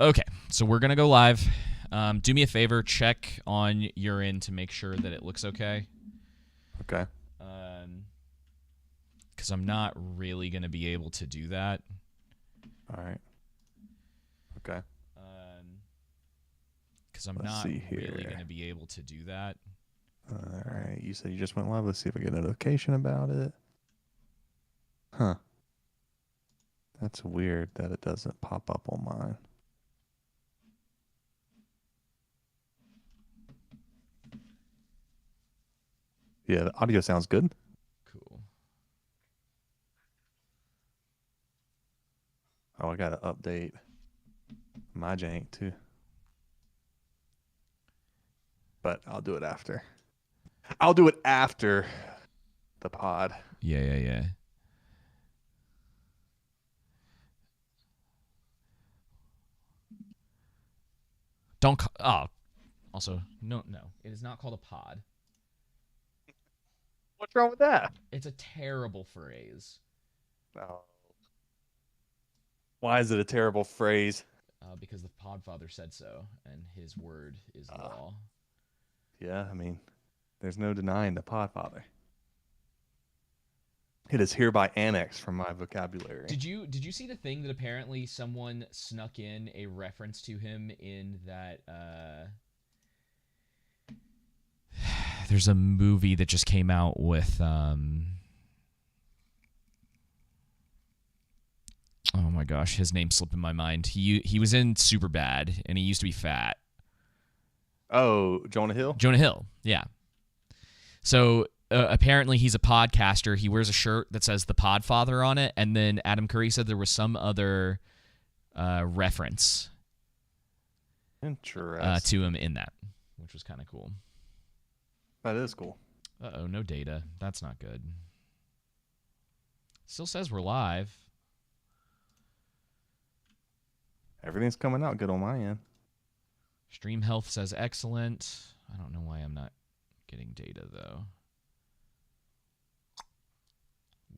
Okay, so we're gonna go live. Do me a favor, check on your end to make sure that it looks okay. Okay. Because I'm not really gonna be able to do that. All right. Okay. Because I'm Let's not see really here. gonna be able to do that. All right. You said you just went live. Let's see if I get a notification about it. Huh. That's weird that it doesn't pop up on mine. Yeah, the audio sounds good. Cool. Oh, I got to update my jank too. But I'll do it after. I'll do it after the pod. Yeah. Don't. Also, no. It is not called a pod. What's wrong with that? It's a terrible phrase. Oh. Why is it a terrible phrase? Because the Podfather said so, and his word is law. Yeah, I mean, there's no denying the Podfather. It is hereby annexed from my vocabulary. Did you see the thing that apparently someone snuck in a reference to him in that there's a movie that just came out with oh my gosh, his name's slipping my mind. He was in Superbad and he used to be fat. Oh, Jonah Hill? Jonah Hill, yeah. So apparently he's a podcaster. He wears a shirt that says The Podfather on it, and then Adam Curry said there was some other reference Interesting. to him in that, which was kind of cool. That is cool. Uh-oh, no data. That's not good. Still says we're live. Everything's coming out good on my end. Stream health says excellent. I don't know why I'm not getting data, though.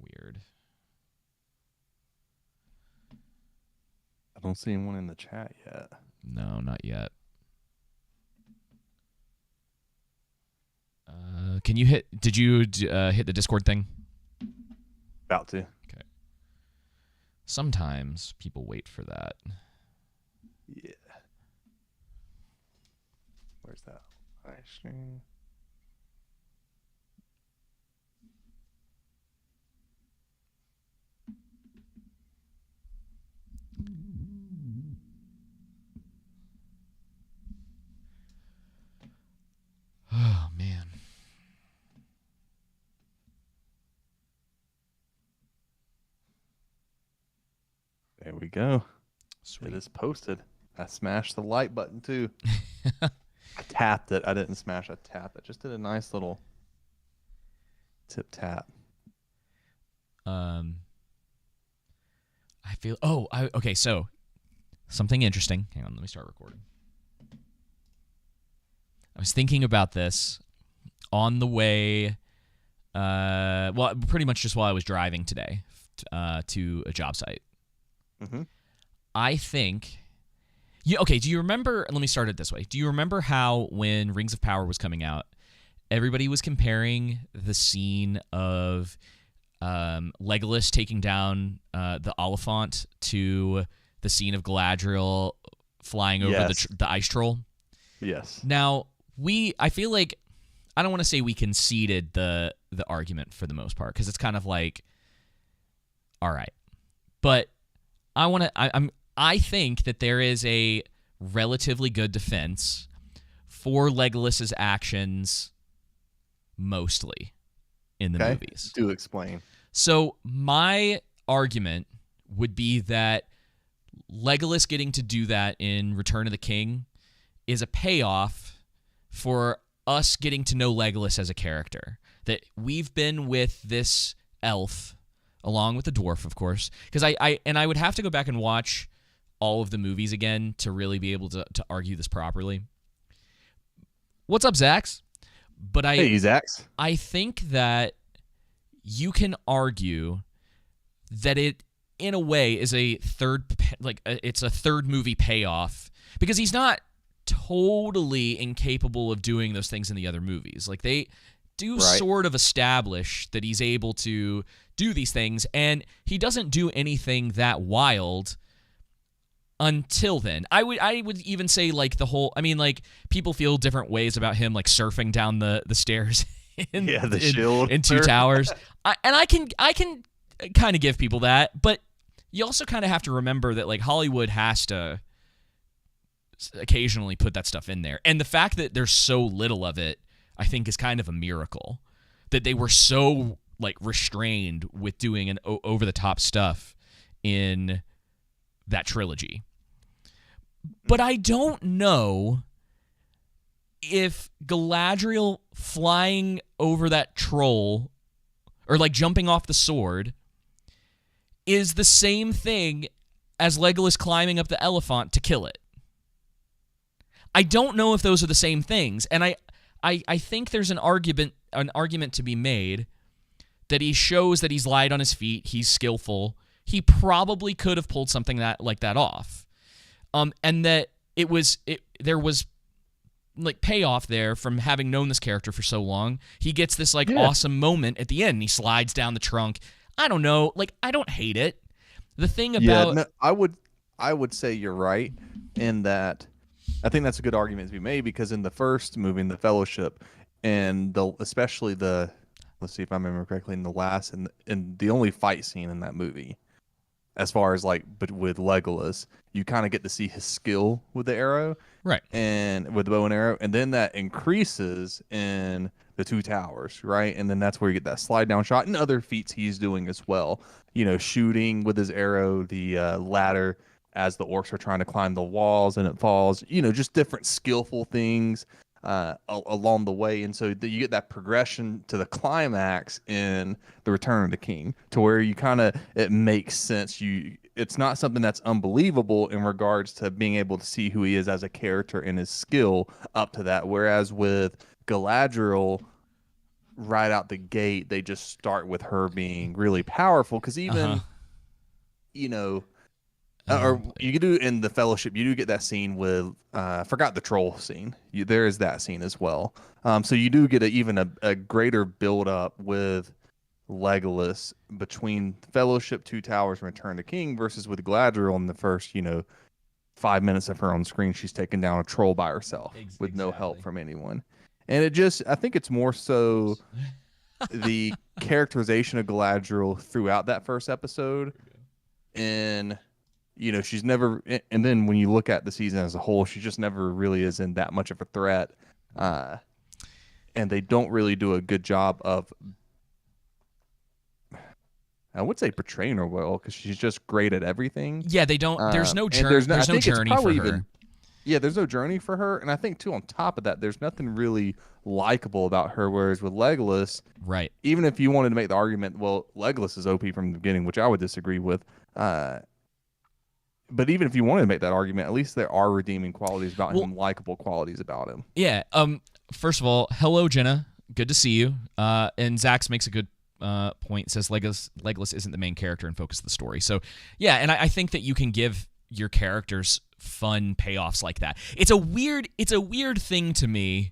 Weird. I don't see anyone in the chat yet. No, not yet. Can you hit... Did you hit the Discord thing? About to. Okay. Sometimes people wait for that. Yeah. Where's that live stream? Oh, man. There we go. Sweet. It is posted. I smashed the like button too. I tapped it. I didn't smash. I tapped it. Just did a nice little tip tap. I feel... Oh, okay, so something interesting. Hang on, let me start recording. I was thinking about this on the way, well, pretty much just while I was driving today to a job site. Mm-hmm. I think... Okay, do you remember... Let me start it this way. Do you remember how when Rings of Power was coming out, everybody was comparing the scene of Legolas taking down the Oliphant to the scene of Galadriel flying over the ice troll? Yes. Now, I feel like... I don't want to say we conceded the argument for the most part, because it's kind of like, all right. But I think that there is a relatively good defense for Legolas's actions mostly in the movies. Do explain. So my argument would be that Legolas getting to do that in Return of the King is a payoff for us getting to know Legolas as a character. That we've been with this elf, along with the dwarf, of course, because I would have to go back and watch all of the movies again to really be able to argue this properly. What's up, Zax? But hey, Zax. I think that you can argue that it in a way is a it's a third movie payoff, because he's not totally incapable of doing those things in the other movies. Like, they do sort of establish that he's able to do these things, and he doesn't do anything that wild until then. I would even say, like, like, people feel different ways about him, like surfing down the stairs in shield in Two Towers. I can kind of give people that, but you also kind of have to remember that, like, Hollywood has to occasionally put that stuff in there. And the fact that there's so little of it, I think, is kind of a miracle, that they were so, like, restrained with doing an over-the-top stuff in that trilogy. But I don't know if Galadriel flying over that troll, or, like, jumping off the sword, is the same thing as Legolas climbing up the elephant to kill it. I don't know if those are the same things, and I think there's an argument to be made that he shows that he's light on his feet, he's skillful. He probably could have pulled something like that off, and that there was like payoff there from having known this character for so long. He gets this awesome moment at the end. And he slides down the trunk. I don't know, like, I don't hate it. The thing about I would say you're right in that. I think that's a good argument to be made, because in the first movie, in the Fellowship, and especially let's see if I remember correctly, in the last and the only fight scene in that movie, as far as but with Legolas, you kind of get to see his skill with the arrow, right, and with the bow and arrow, and then that increases in the Two Towers, right, and then that's where you get that slide down shot and other feats he's doing as well. Shooting with his arrow, the ladder as the orcs are trying to climb the walls and it falls. Just different skillful things along the way, and so you get that progression to the climax in the Return of the King, to where it makes sense. It's not something that's unbelievable in regards to being able to see who he is as a character and his skill up to that. Whereas with Galadriel, right out the gate, they just start with her being really powerful, because even or you could do in the Fellowship, you do get that scene with I forgot the troll scene. There is that scene as well. So you do get even a greater build up with Legolas between Fellowship, Two Towers, and Return of the King, versus with Galadriel in the first 5 minutes of her on screen, she's taking down a troll by herself with no help from anyone. And I think it's more so the characterization of Galadriel throughout that first episode, and she's never, and then when you look at the season as a whole, she just never really is in that much of a threat. And they don't really do a good job of, I would say, portraying her well, because she's just great at everything. Yeah, they don't. There's no journey. There's no journey for her. There's no journey for her, and I think too, on top of that, there's nothing really likable about her. Whereas with Legolas, right? Even if you wanted to make the argument, well, Legolas is OP from the beginning, which I would disagree with. But even if you wanted to make that argument, at least there are redeeming qualities about him, likable qualities about him. Yeah. First of all, hello, Jenna. Good to see you. And Zax makes a good point. Says Legolas isn't the main character and focus of the story. So, yeah, and I think that you can give your characters fun payoffs like that. It's a weird thing to me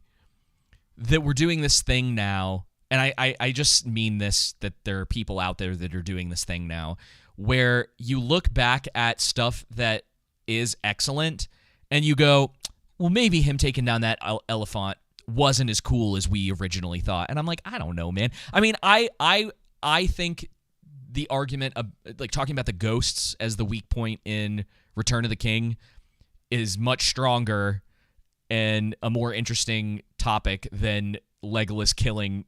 that we're doing this thing now, and I just mean this, that there are people out there that are doing this thing now, where you look back at stuff that is excellent and you go, well, maybe him taking down that elephant wasn't as cool as we originally thought. And I'm like, I don't know, man. I mean, I think the argument of, like, talking about the ghosts as the weak point in Return of the King is much stronger and a more interesting topic than Legolas killing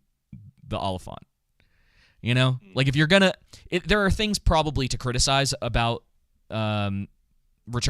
the elephant. Like, if you're gonna, there are things probably to criticize about Return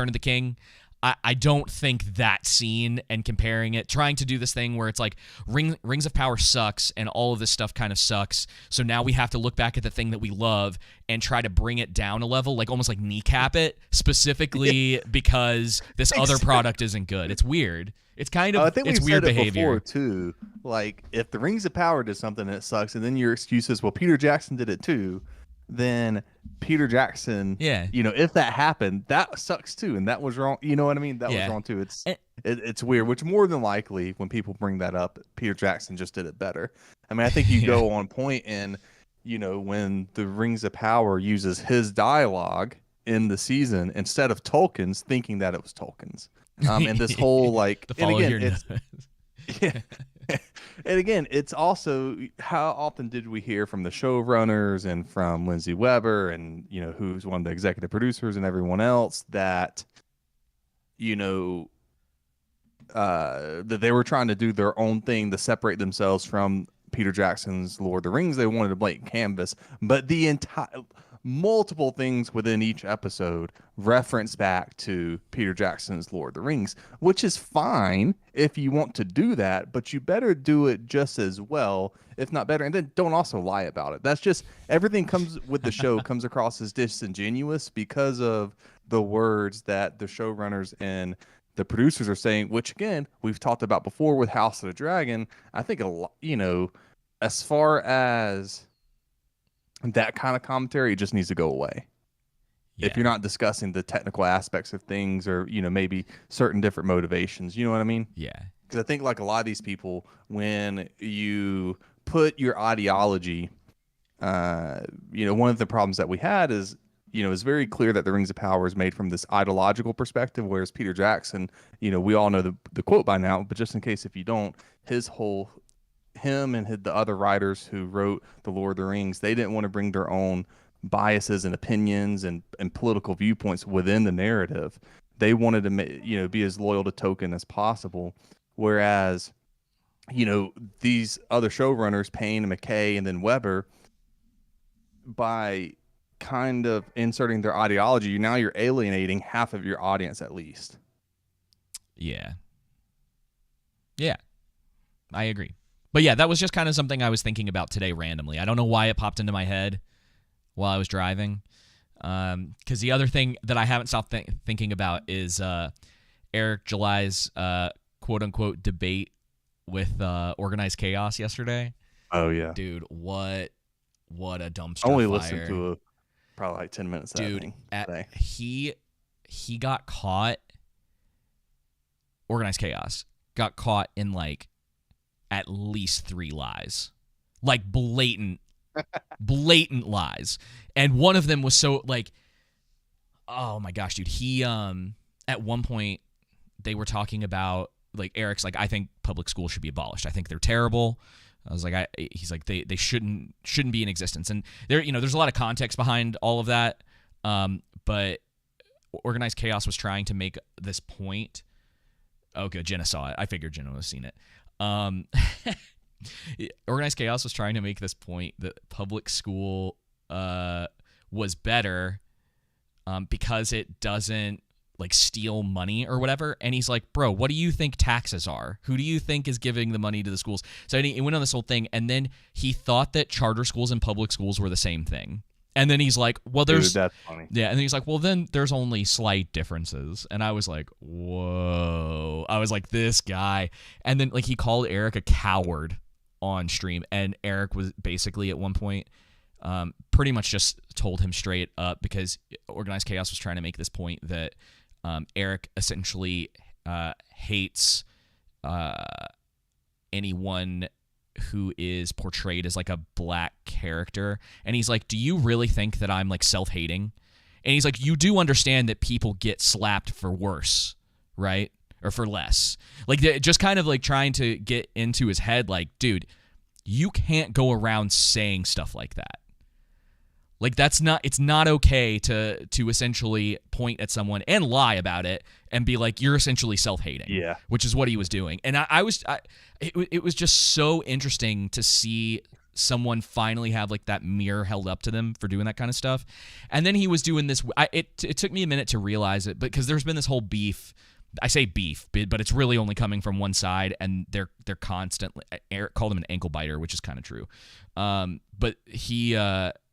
of the King. I don't think that scene and comparing it, trying to do this thing where it's like Rings of Power sucks and all of this stuff kind of sucks, so now we have to look back at the thing that we love and try to bring it down a level, like almost like kneecap it, specifically because this other product isn't good. It's weird. It's kind of, I think it's we've weird said it behavior before too. Like, if the Rings of Power did something and it sucks, and then your excuse is, well, Peter Jackson did it too. then Peter Jackson, Yeah. if that happened, that sucks too, and that was wrong. You know what I mean? That was Yeah. wrong too. It's And- it's weird. Which more than likely, when people bring that up, Peter Jackson just did it better. I mean, I think you Yeah. go on point, and when the Rings of Power uses his dialogue in the season instead of Tolkien's, thinking that it was Tolkien's. And this whole like, the and follow again, your it's nose. yeah. And again, it's also how often did we hear from the showrunners and from Lindsay Weber and who's one of the executive producers and everyone else that that they were trying to do their own thing to separate themselves from Peter Jackson's Lord of the Rings. They wanted a blank canvas, but the entire multiple things within each episode reference back to Peter Jackson's Lord of the Rings, which is fine if you want to do that, but you better do it just as well, if not better. And then don't also lie about it. That's just everything comes with the show comes across as disingenuous because of the words that the showrunners and the producers are saying, which again, we've talked about before with House of the Dragon. I think a lot, as far as that kind of commentary, it just needs to go away. Yeah. If you're not discussing the technical aspects of things or, maybe certain different motivations, you know what I mean? Yeah. Because I think like a lot of these people, when you put your ideology, one of the problems that we had is, it's very clear that the Rings of Power is made from this ideological perspective, whereas Peter Jackson, we all know the quote by now, but just in case if you don't, him and the other writers who wrote The Lord of the Rings, they didn't want to bring their own biases and opinions and political viewpoints within the narrative. They wanted to, be as loyal to Tolkien as possible. Whereas, these other showrunners, Payne and McKay and then Weber, by kind of inserting their ideology, now you're alienating half of your audience at least. Yeah. Yeah. I agree. But yeah, that was just kind of something I was thinking about today randomly. I don't know why it popped into my head while I was driving. Because the other thing that I haven't stopped thinking about is Eric July's quote-unquote debate with Organized Chaos yesterday. Oh, yeah. Dude, what a dumpster I only fire. listened to probably like 10 minutes of that thing today. He got caught. Organized Chaos got caught in like at least 3 lies, like blatant lies, and one of them was so like, oh my gosh, dude. He at one point they were talking about like Eric's like, I think public schools should be abolished. I think they're terrible. I was like, he's like, they shouldn't be in existence. And there, there's a lot of context behind all of that. But Organized Chaos was trying to make this point. Oh, good. Jenna saw it. I figured Jenna would have seen it. Organized Chaos was trying to make this point that public school was better because it doesn't like steal money or whatever. And he's like, bro, what do you think taxes are? Who do you think is giving the money to the schools? So he went on this whole thing, and then he thought that charter schools and public schools were the same thing. And then he's like, well, there's... Dude, that's funny. Yeah, and then he's like, well, then there's only slight differences. And I was like, whoa. I was like, this guy. And then like he called Eric a coward on stream, and Eric was basically at one point pretty much just told him straight up, because Organized Chaos was trying to make this point that Eric essentially hates anyone who is portrayed as like a black character. And he's like, do you really think that I'm like self-hating? And he's like, you do understand that people get slapped for worse, right? Or for less. Like just kind of like trying to get into his head like, dude, you can't go around saying stuff like that. Like it's not okay to essentially point at someone and lie about it and be like, you're essentially self-hating. Yeah. Which is what he was doing. And it was just so interesting to see someone finally have like that mirror held up to them for doing that kind of stuff. And then he was doing this. It took me a minute to realize it, because there's been this whole beef. I say beef, but it's really only coming from one side, and they're constantly. Eric called him an ankle biter, which is kind of true. But he.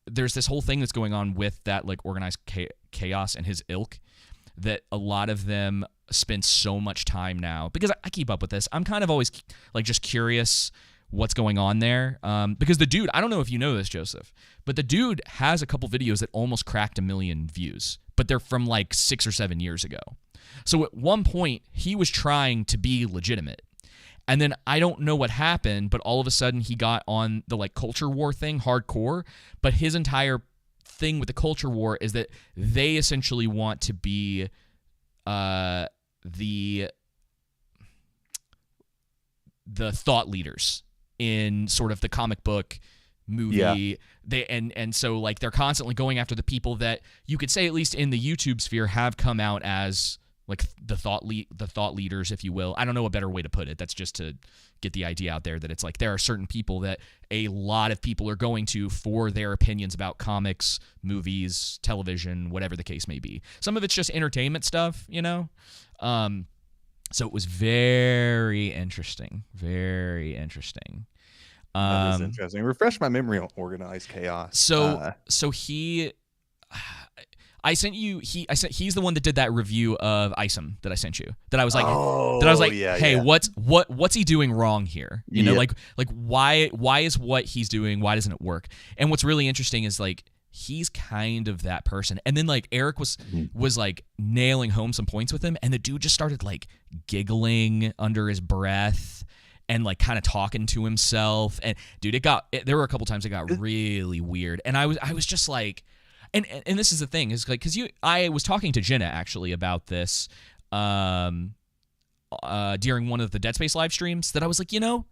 There's this whole thing that's going on with that like Organized Chaos and his ilk, that a lot of them spend so much time now, because I keep up with this. I'm kind of always like just curious what's going on there. Because the dude, I don't know if you know this, Joseph, but the dude has a couple videos that almost cracked 1 million views, but they're from like 6 or 7 years ago. So at one point, he was trying to be legitimate. And then I don't know what happened, but all of a sudden he got on the like culture war thing hardcore. But his entire thing with the culture war is that they essentially want to be the thought leaders in sort of the comic book movie. Yeah. And so like they're constantly going after the people that you could say, at least in the YouTube sphere, have come out as like the thought leaders, if you will. I don't know a better way to put it. That's just to get the idea out there that it's like there are certain people that a lot of people are going to for their opinions about comics, movies, television, whatever the case may be. Some of it's just entertainment stuff, you know? So it was very interesting. Very interesting. That is interesting. Refresh my memory on Organized Chaos. So he... I sent you. He's the one that did that review of Isom that I sent you. That I was like, hey, what's he doing wrong here? You know, like why is what he's doing, why doesn't it work? And what's really interesting is like he's kind of that person. And then like Eric was like nailing home some points with him, and the dude just started like giggling under his breath and like kind of talking to himself. And dude, there were a couple times it got really weird, and I was just like. And this is the thing is like because I was talking to Jenna actually about this during one of the Dead Space live streams that I was like, you know,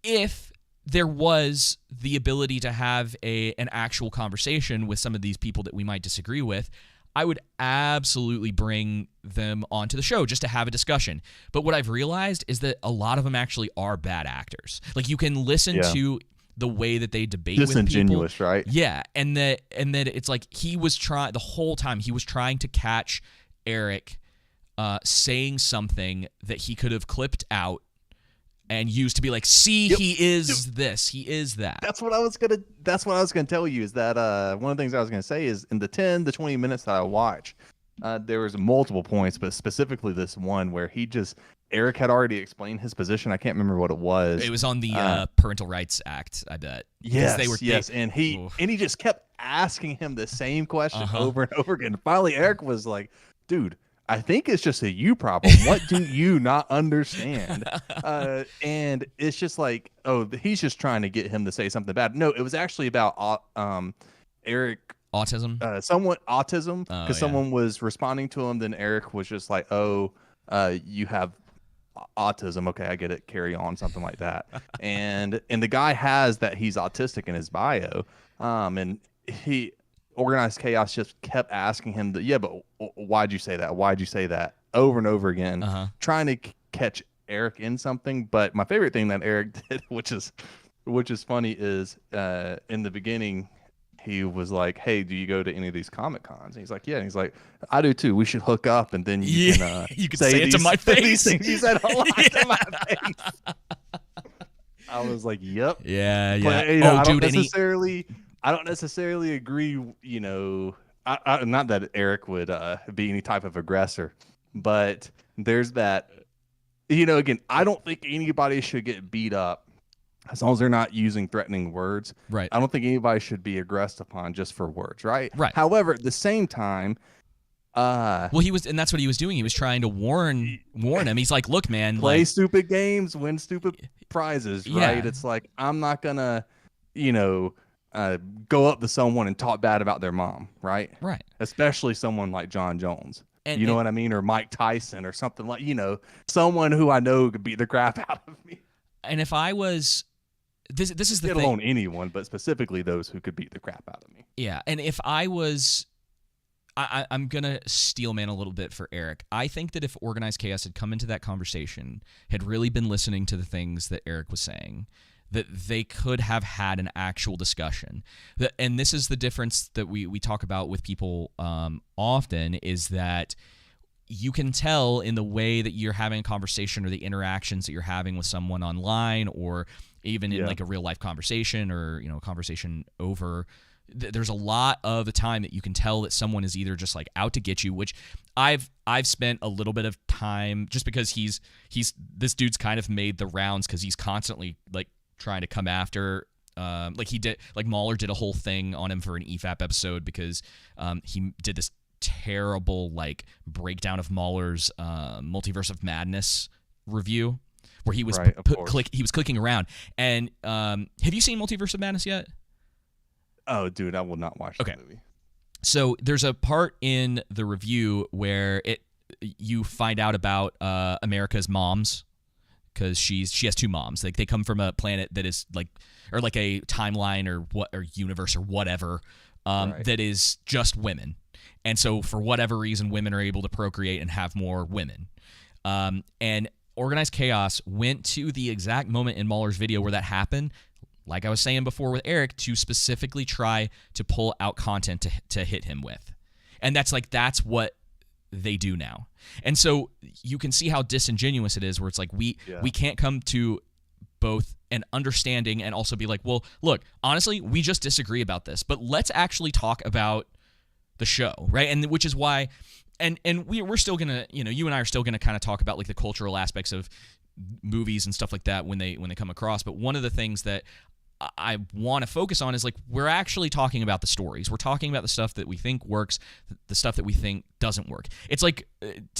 if there was the ability to have an actual conversation with some of these people that we might disagree with, I would absolutely bring them onto the show just to have a discussion. But what I've realized is that a lot of them actually are bad actors. Like you can listen to the way that they debate with people. Disingenuous, right? Yeah, and that it's like he was trying the whole time. He was trying to catch Eric saying something that he could have clipped out and used to be like, "See, he is this, he is that." That's what I was gonna tell you. Is that one of the things I was gonna say is in the 10 to 20 minutes that I watched, there was multiple points, but specifically this one where Eric had already explained his position. I can't remember what it was. It was on the Parental Rights Act, I bet. Yes, and he just kept asking him the same question over and over again. Finally, Eric was like, "Dude, I think it's just a you problem. What do you not understand?" And it's just like, oh, he's just trying to get him to say something bad. No, it was actually about Eric. Autism? Autism, because someone was responding to him. Then Eric was just like, "Oh, you have autism. Okay, I get it. Carry on," something like that. and the guy has that he's autistic in his bio. And Organized Chaos just kept asking him but why'd you say that? Why'd you say that? Over and over again, trying to catch Eric in something. But my favorite thing that Eric did, which is funny, is in the beginning, he was like, "Hey, do you go to any of these Comic Cons?" And he's like, "Yeah." And he's like, "I do too. We should hook up, and then you can you can say it to my face." These things you said a lot to my face. I was like, "Yep." Yeah. But, I don't necessarily agree. You know, not that Eric would be any type of aggressor, but there's that. You know, again, I don't think anybody should get beat up as long as they're not using threatening words. Right. I don't think anybody should be aggressed upon just for words. Right. Right. However, at the same time, well, and that's what he was doing. He was trying to warn him. He's like, "Look, man, play stupid games, win stupid prizes." Right. It's like, I'm not gonna, go up to someone and talk bad about their mom. Right. Right. Especially someone like John Jones. And, you know what I mean? Or Mike Tyson or something like, someone who I know could beat the crap out of me. And if I was, this is the thing. Let alone anyone, but specifically those who could beat the crap out of me. Yeah. And if I was, I'm going to steel man a little bit for Eric. I think that if Organized Chaos had come into that conversation, had really been listening to the things that Eric was saying, that they could have had an actual discussion. And this is the difference that we talk about with people often, is that you can tell in the way that you're having a conversation or the interactions that you're having with someone online or even in like a real life conversation or, a conversation over there's a lot of the time that you can tell that someone is either just like out to get you, which I've spent a little bit of time just because he's this dude's kind of made the rounds because he's constantly like trying to come after. Like he did, like Mahler did a whole thing on him for an EFAP episode because he did this terrible like breakdown of Mahler's Multiverse of Madness review where he was he was clicking around. And have you seen Multiverse of Madness yet? Oh, dude, I will not watch that movie. So there's a part in the review where you find out about America's moms because she has two moms. Like they come from a planet that is like, or like a timeline or universe or whatever that is just women. And so for whatever reason, women are able to procreate and have more women. And Organized Chaos went to the exact moment in Mahler's video where that happened, like I was saying before with Eric, to specifically try to pull out content to hit him with. And that's what they do now. And so you can see how disingenuous it is where it's like we can't come to both an understanding and also be like, well, look, honestly, we just disagree about this, but let's actually talk about the show, right? And which is why, and we're still gonna, you and I are still gonna kind of talk about like the cultural aspects of movies and stuff like that when they come across. But one of the things that I want to focus on is like we're actually talking about the stories. We're talking about the stuff that we think works, the stuff that we think doesn't work. It's like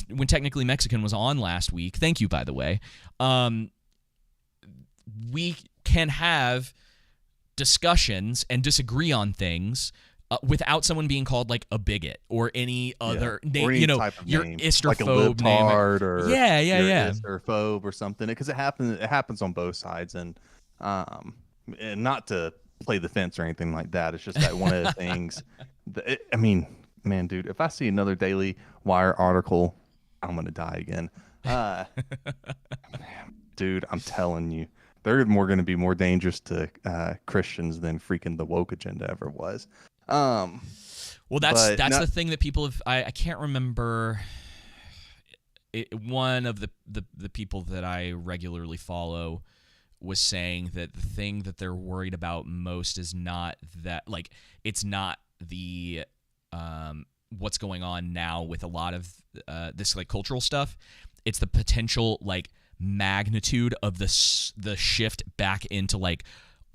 when Technically Mexican was on last week. Thank you, by the way. We can have discussions and disagree on things without someone being called like a bigot or any other name, type of your name. Isterphobe like a libtard name. Or Isterphobe or something, because it happens on both sides, and not to play the fence or anything like that. It's just that one of the things. I mean, man, dude, if I see another Daily Wire article, I'm gonna die again. Dude, I'm telling you, they're going to be more dangerous to Christians than freaking the woke agenda ever was. Well, that's the thing that people have. I can't remember. One of the people that I regularly follow was saying that the thing that they're worried about most is not that, like, it's not the what's going on now with a lot of this like cultural stuff. It's the potential like magnitude of the shift back into like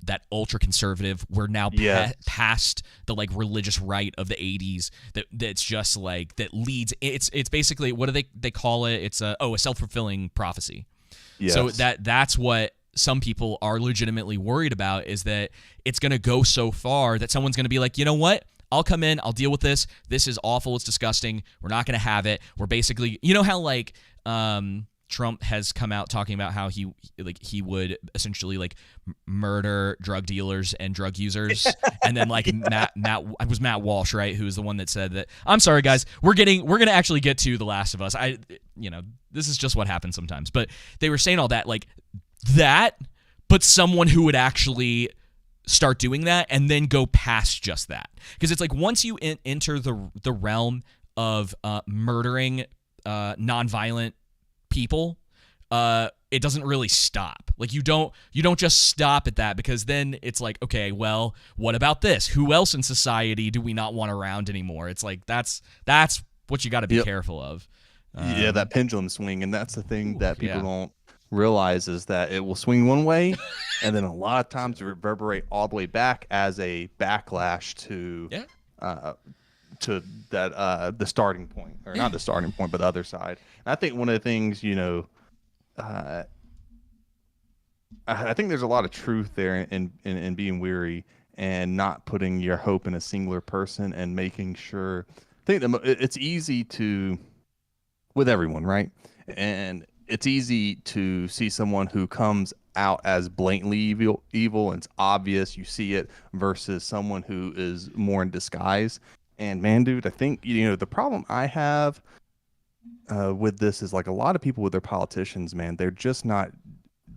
that ultra conservative. We're now past the like religious right of the 80s that's just like that leads. It's basically, what do they call it? It's a self-fulfilling prophecy. Yes. So that's what some people are legitimately worried about, is that it's going to go so far that someone's going to be like, you know what? I'll come in. I'll deal with this. This is awful. It's disgusting. We're not going to have it. We're basically, you know how like Trump has come out talking about how he would essentially like murder drug dealers and drug users, and then like Matt Walsh, right, who is the one that said that, I'm sorry guys, we're gonna actually get to The Last of Us. This is just what happens sometimes. But they were saying all that like that, but someone who would actually start doing that and then go past just that, because it's like once you enter the realm of murdering nonviolent people, it doesn't really stop. Like you don't just stop at that, because then it's like, okay, well, what about this? Who else in society do we not want around anymore? It's like that's what you got to be careful of. That pendulum swing, and that's the thing that people don't realize, is that it will swing one way and then a lot of times reverberate all the way back as a backlash to that the starting point, or not the starting point, but the other side. And I think one of the things, I think there's a lot of truth there in being weary and not putting your hope in a singular person, and making sure. I think it's easy to, with everyone, right? And it's easy to see someone who comes out as blatantly evil and it's obvious, you see it, versus someone who is more in disguise. And man, dude, I think, the problem I have with this is like a lot of people with their politicians, man, they're just not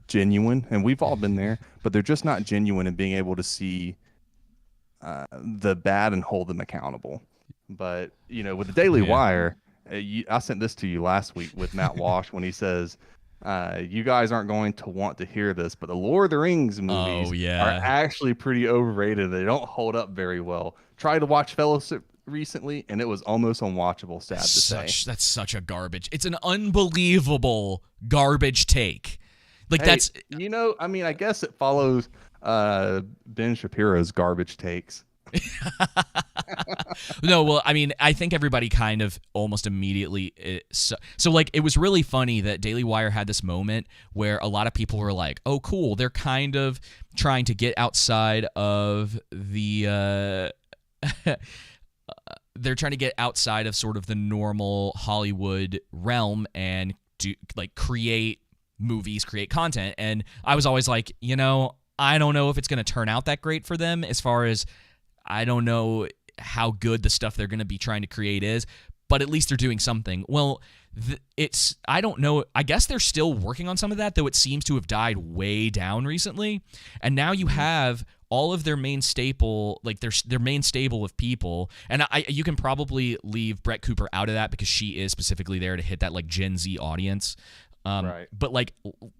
genuine. And we've all been there, but they're just not genuine in being able to see the bad and hold them accountable. But, with the Daily Wire, I sent this to you last week with Matt Walsh when he says, You guys aren't going to want to hear this, but the Lord of the Rings movies Oh are yeah. actually pretty overrated. They don't hold up very well. Tried to watch Fellowship recently, and it was almost unwatchable, sad to say. That's such a garbage. It's an unbelievable garbage take. Like Hey, that's I mean, I guess it follows Ben Shapiro's garbage takes. No, well, I mean, I think everybody kind of almost immediately. So, like, it was really funny that Daily Wire had this moment where a lot of people were like, "Oh, cool, they're kind of trying to get outside of the." They're trying to get outside of sort of the normal Hollywood realm and do like create movies, create content. And I was always like, I don't know if it's going to turn out that great for them as far as I don't know how good the stuff they're going to be trying to create is, but at least they're doing something. Well, I don't know. I guess they're still working on some of that, though it seems to have died way down recently. And now you have all of their main staple, like their main stable of people. And you can probably leave Brett Cooper out of that because she is specifically there to hit that like Gen Z audience. Right. But like,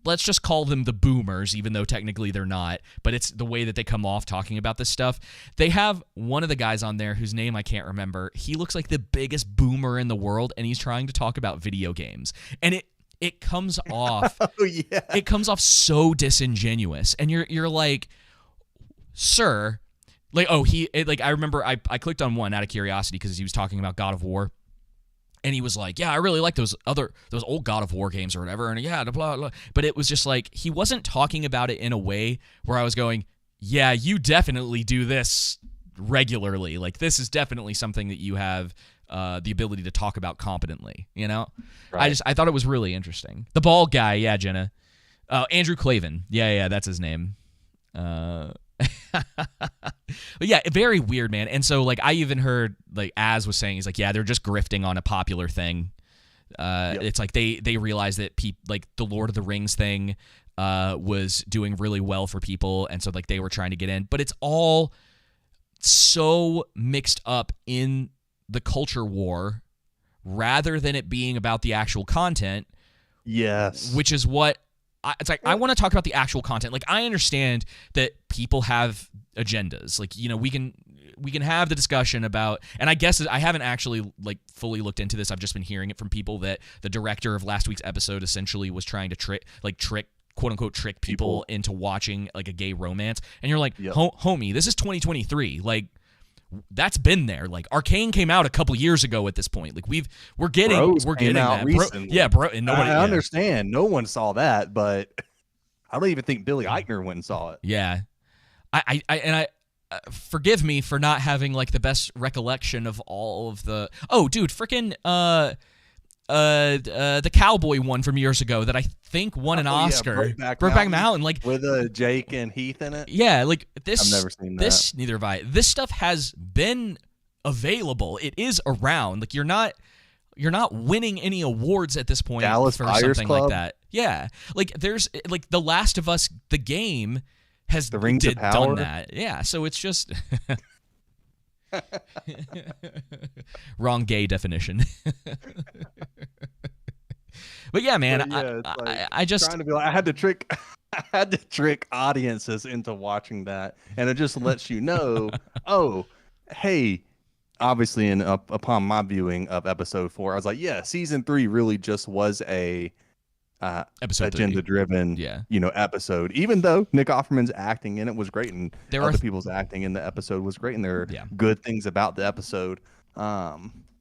let's just call them the boomers, even though technically they're not. But it's the way that they come off talking about this stuff. They have one of the guys on there whose name I can't remember. He looks like the biggest boomer in the world, and he's trying to talk about video games. And it comes off. Oh yeah. It comes off so disingenuous, and you're like, sir, like, I remember I clicked on one out of curiosity because he was talking about God of War. And he was like, yeah, I really like those old God of War games or whatever. And yeah, blah, blah. But it was just like, he wasn't talking about it in a way where I was going, yeah, you definitely do this regularly. Like, this is definitely something that you have the ability to talk about competently, Right. I thought it was really interesting. The bald guy, yeah, Jenna. Andrew Clavin. Yeah, that's his name. But yeah, very weird, man. And so like I even heard like Az was saying, he's like, yeah, they're just grifting on a popular thing. Yep. It's like they realized that like the Lord of the Rings thing was doing really well for people, and so like they were trying to get in. But it's all so mixed up in the culture war rather than it being about the actual content. Yes. Which is what it's like. I want to talk about the actual content. Like, I understand that people have agendas. Like, we can have the discussion about, and I guess I haven't actually like fully looked into this. I've just been hearing it from people that the director of last week's episode essentially was trying to trick quote unquote trick people into watching like a gay romance. And you're like, yep. Homie, this is 2023. Like, that's been there. Like, Arcane came out a couple years ago at this point. Like, we're getting out that. Recently. Bro, and nobody. I understand. No one saw that, but I don't even think Billy Eichner went and saw it. Yeah, I forgive me for not having like the best recollection of all of the. Oh, dude, freaking the cowboy one from years ago that I think won an Oscar. Brokeback Mountain, like with Jake and Heath in it. Yeah, like this. I've never seen that. Neither have I. This stuff has been available. It is around. Like, you're not winning any awards at this point Dallas for Buyers something Club. like that. Yeah, like there's like The Last of Us, the game has The Rings of Power. done that. Yeah, so it's just. Wrong gay definition. But yeah, man, I just trying to be like, I had to trick audiences into watching that, and it just lets you know, oh, hey, obviously, upon my viewing of episode 4, I was like, yeah, season 3 really just was a agenda-driven, episode. Even though Nick Offerman's acting in it was great, and other people's acting in the episode was great, and there are good things about the episode.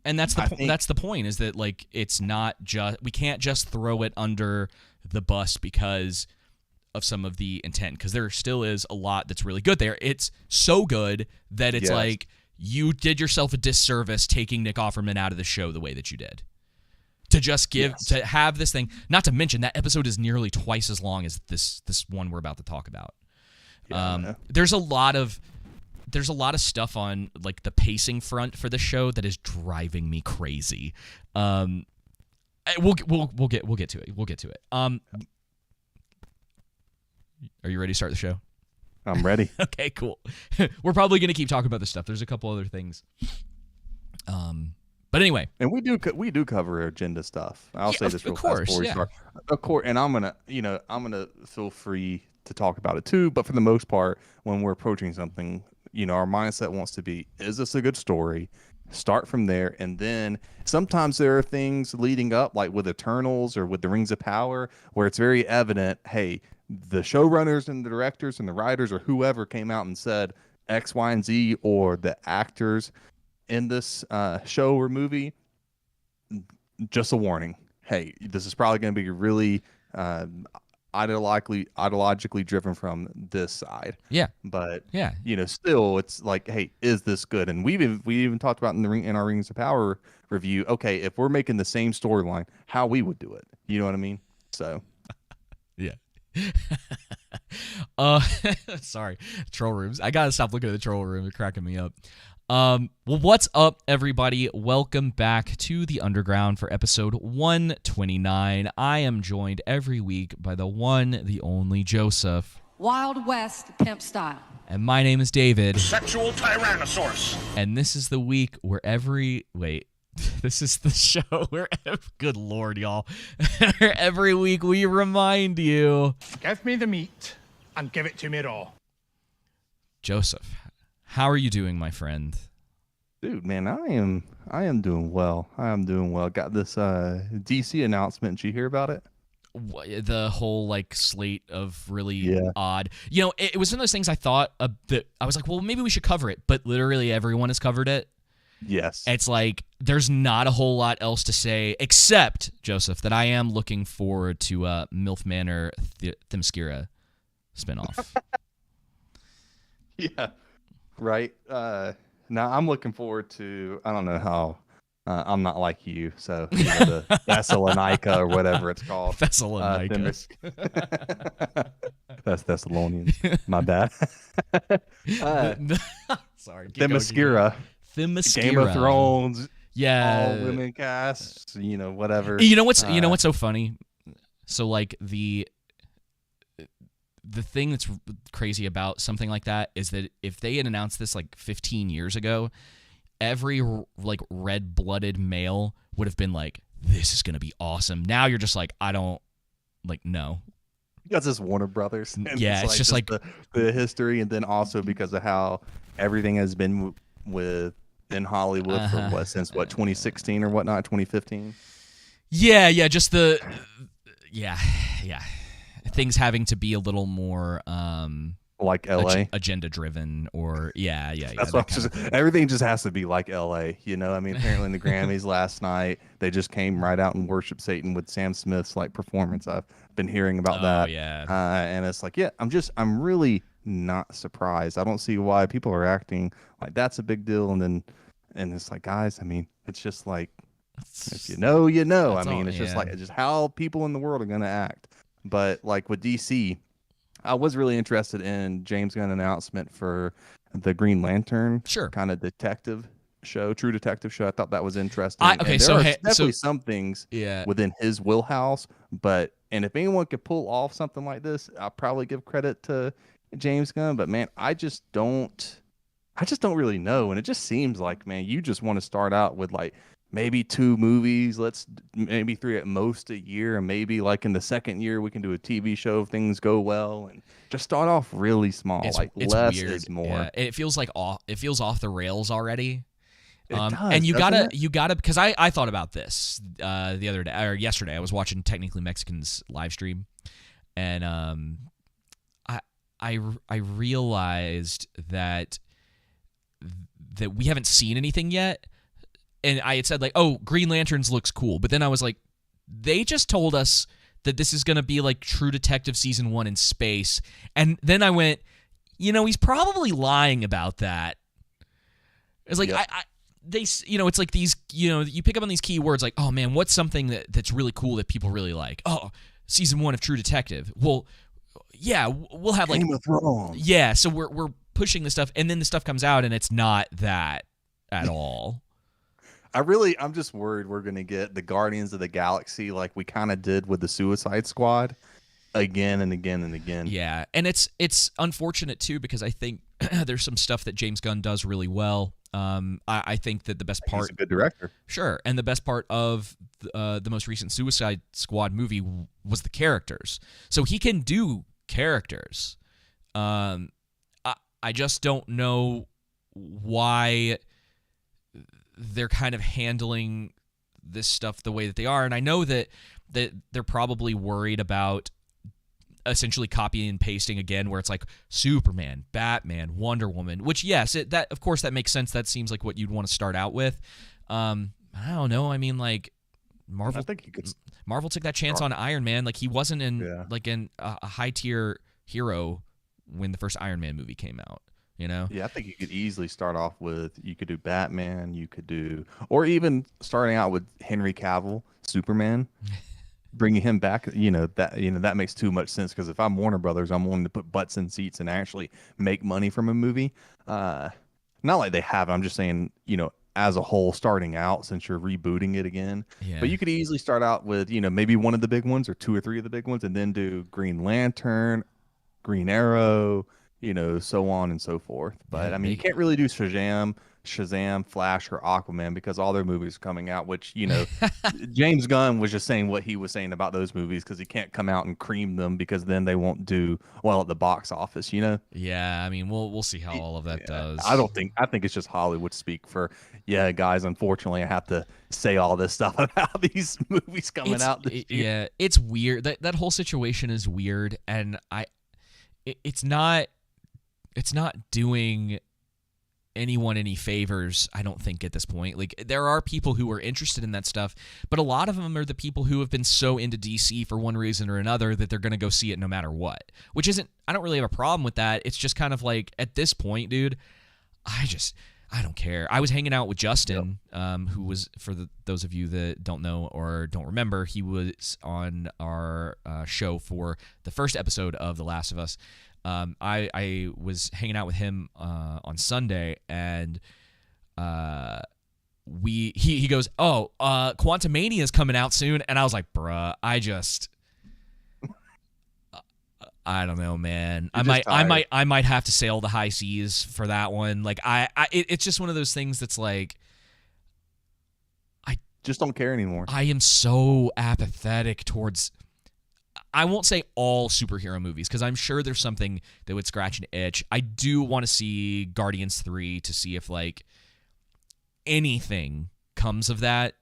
And that's the point, is that like it's not just, we can't just throw it under the bus because of some of the intent, because there still is a lot that's really good there. It's so good that it's like you did yourself a disservice taking Nick Offerman out of the show the way that you did. To just to have this thing, not to mention that episode is nearly twice as long as this one we're about to talk about. There's a lot of stuff on like the pacing front for the show that is driving me crazy. We'll get to it. We'll get to it. Are you ready to start the show? I'm ready. Okay, cool. We're probably going to keep talking about this stuff. There's a couple other things. But anyway, And we do cover agenda stuff. I'll yeah, say this real of fast course, before we yeah. start. Of course, and I'm gonna feel free to talk about it too. But for the most part, when we're approaching something, our mindset wants to be: is this a good story? Start from there, and then sometimes there are things leading up, like with Eternals or with the Rings of Power, where it's very evident. Hey, the showrunners and the directors and the writers or whoever came out and said X, Y, and Z, or the actors in this show or movie, just a warning. Hey, this is probably going to be really ideologically driven from this side. Yeah. But Yeah. still, it's like, hey, is this good? And we even talked about in our Rings of Power review. Okay, if we're making the same storyline, how we would do it. You know what I mean? So. Yeah. Sorry, troll rooms. I gotta stop looking at the troll room. They're cracking me up. Well, what's up, everybody? Welcome back to the Underground for episode 129. I am joined every week by the one, the only Joseph. Wild West pimp style. And my name is David. Sexual Tyrannosaurus. And this is the week where this is the show where, good Lord, y'all, every week we remind you. Give me the meat and give it to me raw. Joseph, how are you doing, my friend? Dude, man, I am doing well. I am doing well. Got this DC announcement. Did you hear about it? The whole slate of really Yeah. odd. It was one of those things I thought that I was like, well, maybe we should cover it, but literally everyone has covered it. Yes. It's like there's not a whole lot else to say except, Joseph, that I am looking forward to MILF Manor Themyscira spinoff. Yeah. Right. Now I'm looking forward to. I don't know how. I'm not like you, so the Thessalonica or whatever it's called. Thessalonica. That's Thessalonians. My bad. Sorry. Themyscira. Themyscira. Game of Thrones. Yeah. All women casts. Whatever. You know what's so funny? So the thing that's crazy about something like that is that if they had announced this 15 years ago, every red-blooded male would have been like, this is going to be awesome. Now you're just like, I don't no. Because it's Warner Brothers. And Yeah, it's just the history, and then also because of how everything has been in Hollywood for since 2016 or whatnot, 2015. Yeah, just yeah. Things having to be a little more like LA, agenda driven, or yeah. That's what everything just has to be like LA. I mean, apparently in the Grammys last night, they just came right out and worshiped Satan with Sam Smith's performance. I've been hearing about that. Yeah. And it's I'm really not surprised. I don't see why people are acting like that's a big deal. And it's like, guys, I mean, it's just like, if you know, you know. I mean, it's just how people in the world are going to act. But with DC, I was really interested in James Gunn announcement for the Green Lantern kind of detective show, true detective show. I thought that was interesting. Definitely some things within his wheelhouse, and if anyone could pull off something like this, I'll probably give credit to James Gunn. But man, I just don't really know. And it just seems like, man, you just want to start out with maybe 2 movies, maybe 3 at most a year, and maybe in the second year we can do a TV show if things go well, and just start off really small. It's less weird. is more. Yeah. It feels off the rails already. It does, and you gotta because I thought about this the other day or yesterday. I was watching Technically Mexicans live stream, and I realized that we haven't seen anything yet. And I had said oh, Green Lanterns looks cool. But then I was like, they just told us that this is going to be True Detective Season 1 in space. And then I went, he's probably lying about that. It's it's like these, you pick up on these keywords oh man, what's something that's really cool that people really like? Oh, Season 1 of True Detective. Well, yeah, we'll have Game of Thrones. Yeah, so we're pushing the stuff, and then the stuff comes out and it's not that at all. I'm just worried we're going to get the Guardians of the Galaxy like we kind of did with the Suicide Squad again and again and again. Yeah, and it's unfortunate too because I think there's some stuff that James Gunn does really well. I think that the best He's part, a good director. sure, and the best part of the most recent Suicide Squad movie was the characters. So he can do characters. I just don't know why they're kind of handling this stuff the way that they are, and I know that they're probably worried about essentially copying and pasting again, where it's like Superman, Batman, Wonder Woman, which yes, that of course that makes sense. That seems like what you'd want to start out with. I don't know. I mean, like Marvel, I think you could. Marvel took that chance on Iron Man. Like he wasn't in a high tier hero when the first Iron Man movie came out. You know? Yeah, I think you could easily start off with, you could do Batman, you could do, or even starting out with Henry Cavill, Superman, bringing him back. That makes too much sense, because if I'm Warner Brothers, I'm wanting to put butts in seats and actually make money from a movie. Not like they have. I'm just saying, as a whole, starting out, since you're rebooting it again. Yeah. But you could easily start out with, maybe one of the big ones or two or three of the big ones, and then do Green Lantern, Green Arrow, so on and so forth. But Yeah, I mean, you can't really do Shazam, Flash, or Aquaman, because all their movies are coming out, which, James Gunn was just saying what he was saying about those movies, because he can't come out and cream them, because then they won't do well at the box office, Yeah, I mean, we'll see how all of that does. I think it's just Hollywood speak for, guys, unfortunately I have to say all this stuff about these movies coming out this year. Yeah, it's weird. That whole situation is weird, and it's not doing anyone any favors, I don't think, at this point. Like, there are people who are interested in that stuff, but a lot of them are the people who have been so into DC for one reason or another that they're going to go see it no matter what, which isn't, I don't really have a problem with that. It's just kind of like, at this point, dude, I don't care. I was hanging out with Justin, who was, for those of you that don't know or don't remember, he was on our show for the first episode of The Last of Us. I was hanging out with him on Sunday, and he goes, "Oh, Quantumania is coming out soon," and I was like, "Bruh, I don't know, man. I might have to sail the high seas for that one. Like, it's just one of those things that's like, I just don't care anymore. I am so apathetic towards, I won't say all superhero movies, because I'm sure there's something that would scratch an itch. I do want to see Guardians 3 to see if, like, anything comes of that.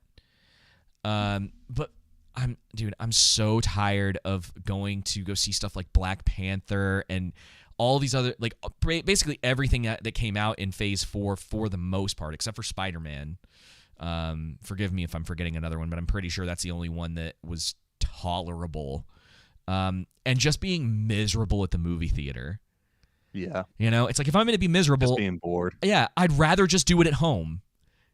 But I'm so tired of going to go see stuff like Black Panther and all these other, like, basically everything that came out in Phase 4 for the most part, except for Spider-Man. Forgive me if I'm forgetting another one, but I'm pretty sure that's the only one that was tolerable. And just being miserable at the movie theater. Yeah. It's like, if I'm going to be miserable, Just being bored. Yeah, I'd rather just do it at home.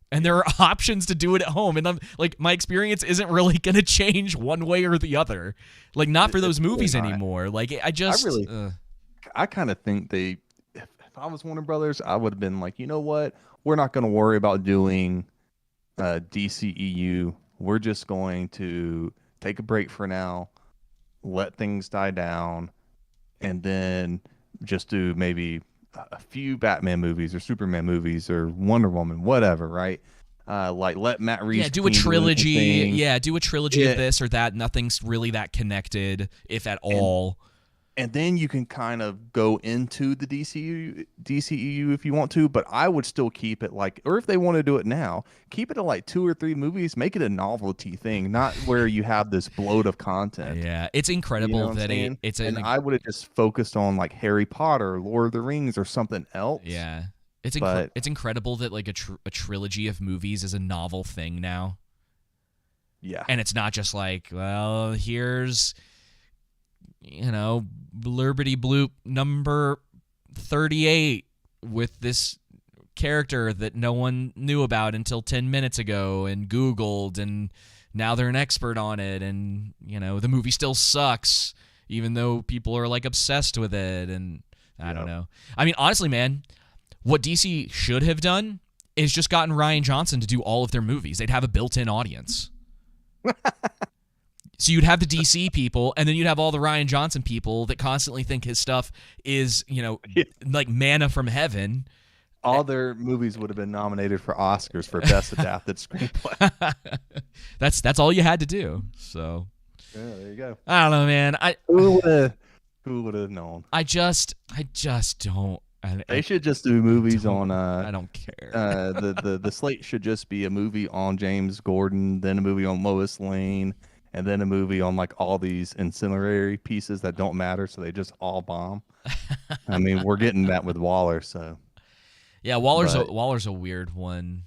And there are options to do it at home. And I'm like, my experience isn't really going to change one way or the other. Like, not for those movies anymore. Like, I kind of think if I was Warner Brothers, I would have been like, you know what? We're not going to worry about doing DCEU. We're just going to take a break for now, let things die down, and then just do maybe a few Batman movies or Superman movies or Wonder Woman, whatever, right? Like, let Matt Reeves do a trilogy. Do a trilogy Yeah. of this or that. Nothing's really that connected, if at all. And then you can kind of go into the DCEU if you want to, but I would still keep it like, or if they want to do it now, keep it at like 2 or 3 movies, make it a novelty thing, not where you have this bloat of content. Yeah, it's incredible that I would have just focused on like Harry Potter, Lord of the Rings, or something else. Yeah, it's incredible that like a trilogy of movies is a novel thing now. Yeah, and it's not just like, well, here's, Blurbity Bloop number 38 with this character that no one knew about until 10 minutes ago and Googled, and now they're an expert on it, and, the movie still sucks, even though people are, like, obsessed with it, and I don't know. I mean, honestly, man, what DC should have done is just gotten Rian Johnson to do all of their movies. They'd have a built-in audience. So you'd have the DC people, and then you'd have all the Rian Johnson people that constantly think his stuff is, like manna from heaven. all their movies would have been nominated for Oscars for Best Adapted Screenplay. That's all you had to do. So Yeah, there you go. I don't know, man. Who would have known? I just don't. They should just do movies on. I don't care. The slate should just be a movie on James Gordon, then a movie on Lois Lane, and then a movie on like all these ancillary pieces that don't matter, so they just all bomb. I mean, we're getting that with Waller, so. Yeah, Waller's a weird one.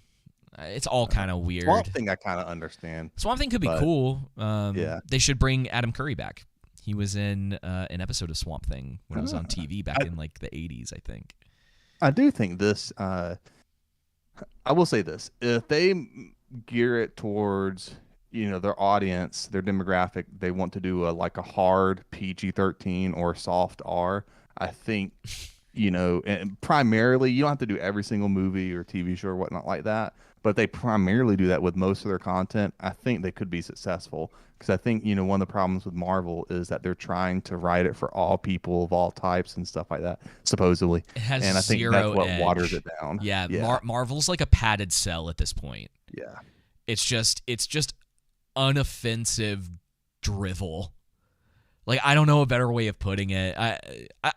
It's all kind of weird. Swamp Thing I kind of understand. Swamp Thing could be cool. Yeah. They should bring Adam Curry back. He was in an episode of Swamp Thing when it was on TV back in like the 80s, I think. I do think this. I will say this: if they gear it towards their audience, their demographic, they want to do a hard PG-13 or soft R. I think and primarily you don't have to do every single movie or TV show or whatnot like that. But they primarily do that with most of their content. I think they could be successful because I think one of the problems with Marvel is that they're trying to write it for all people of all types and stuff like that, supposedly. It has and I think zero that's what edge. waters it down. Yeah, Marvel's like a padded cell at this point. Yeah, it's just unoffensive drivel. Like, I don't know a better way of putting it.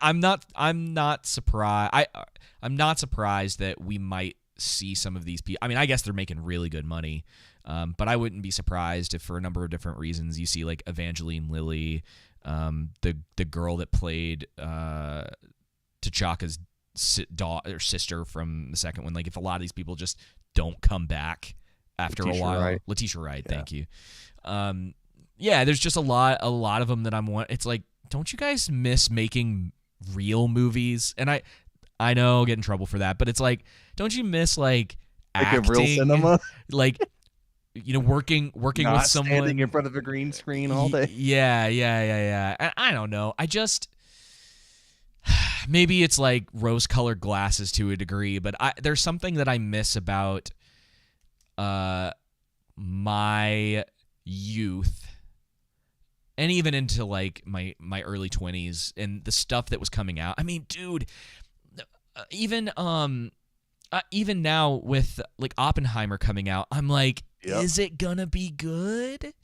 I'm not surprised. I'm not surprised that we might see some of these people. I mean, I guess they're making really good money, but I wouldn't be surprised if, for a number of different reasons, you see like Evangeline Lilly, the girl that played T'Chaka's sister from the second one. Like, if a lot of these people just don't come back after a while, Wright. Letitia Wright, thank you. Yeah, there's just a lot of them that it's like, don't you guys miss making real movies? And I know, get in trouble for that, but it's like, don't you miss like acting, real cinema, like working not with someone standing in front of a green screen all day? Yeah. And I don't know. I just maybe it's like rose-colored glasses to a degree, but there's something that I miss about my youth. And even into like my early 20s and the stuff that was coming out. I mean, dude, even now with like Oppenheimer coming out, I'm like, Is it gonna be good?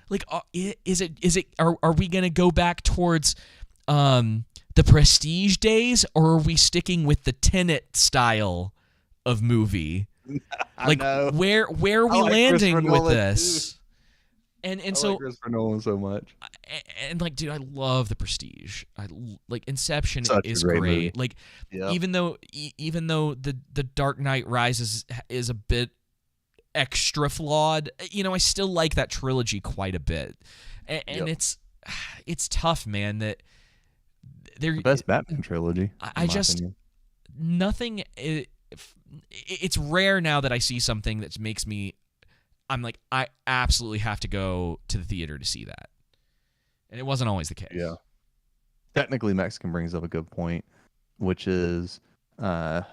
Like, are we gonna go back towards the Prestige days, or are we sticking with the Tenet style of movie? Like, where are we landing with this? Too. And so like Christopher Nolan so much. And like, dude, I love The Prestige. I like Inception is great great. movie. Like, even though the Dark Knight Rises is a bit extra flawed, I still like that trilogy quite a bit. And it's tough, man. That they're the best Batman trilogy. I just opinion. Nothing. It's rare now that I see something that makes me. I'm like, I absolutely have to go to the theater to see that. And it wasn't always the case. Yeah. Technically, Mexican brings up a good point, which is to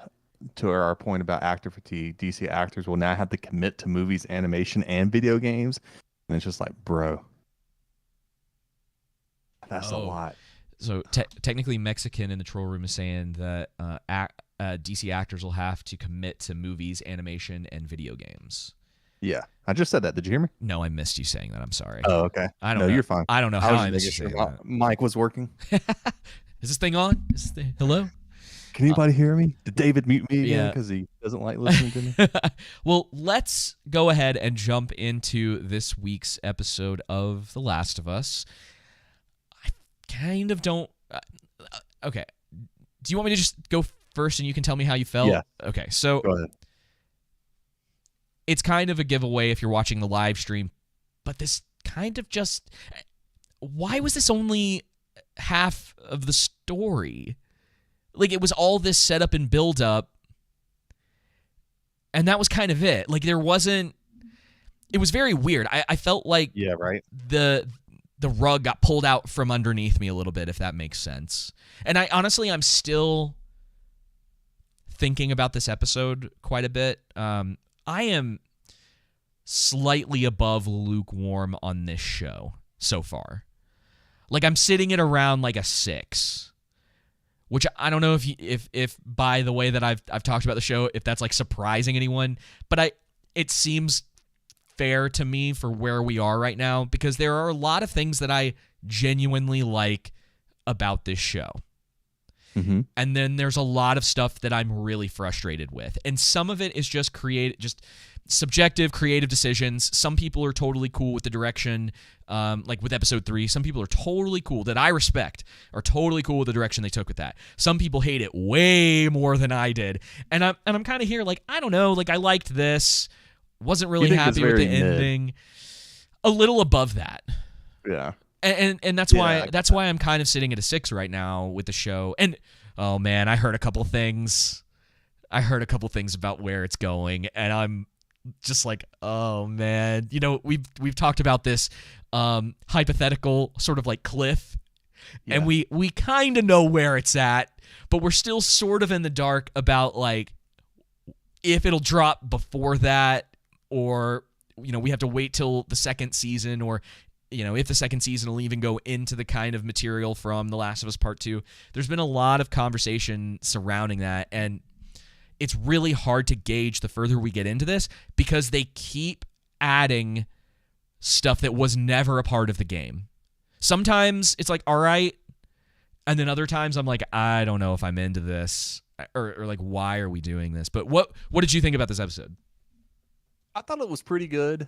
our point about actor fatigue. DC actors will now have to commit to movies, animation, and video games. And it's just like, bro, that's a lot. So technically, Mexican in the troll room is saying that DC actors will have to commit to movies, animation, and video games. Yeah, I just said that. Did you hear me? No, I missed you saying that. I'm sorry. Oh, okay. I don't know. You're fine. I don't know how I missed you saying that. Mic was working. Is this thing on? Hello? Can anybody hear me? Did David mute me again Yeah. because he doesn't like listening to me? Well, let's go ahead and jump into this week's episode of The Last of Us. I kind of don't... okay. Do you want me to just go first and you can tell me how you felt? Yeah. Okay, so... Go ahead. It's kind of a giveaway if you're watching the live stream, but this kind of just... Why was this only half of the story? Like, it was all this setup and build-up, and that was kind of it. Like, there wasn't... It was very weird. I felt like Yeah, right. the rug got pulled out from underneath me a little bit, if that makes sense. And I'm still thinking about this episode quite a bit. I am slightly above lukewarm on this show so far. Like, I'm sitting at around like a 6, which I don't know if by the way that I've talked about the show, if that's like surprising anyone, but it seems fair to me for where we are right now, because there are a lot of things that I genuinely like about this show. Mm-hmm. And then there's a lot of stuff that I'm really frustrated with. And some of it is just subjective, creative decisions. Some people are totally cool with the direction, like with episode 3. Some people are totally cool, that I respect, are totally cool with the direction they took with that. Some people hate it way more than I did. And I'm kind of here like, I don't know, like I liked this. Wasn't really happy with the ending. A little above that. Yeah. And that's why I'm kind of sitting at a 6 right now with the show. And oh man, I heard a couple things about where it's going, and I'm just like, oh man. You know, we've talked about this hypothetical sort of like cliff. Yeah. And we kind of know where it's at, but we're still sort of in the dark about like if it'll drop before that, or you know, we have to wait till the second season, or you know, if the second season will even go into the kind of material from The Last of Us Part 2. There's been a lot of conversation surrounding that, and it's really hard to gauge the further we get into this, because they keep adding stuff that was never a part of the game. Sometimes it's like, all right, and then other times I'm like, I don't know if I'm into this, or like, why are we doing this? But what did you think about this episode? I thought it was pretty good.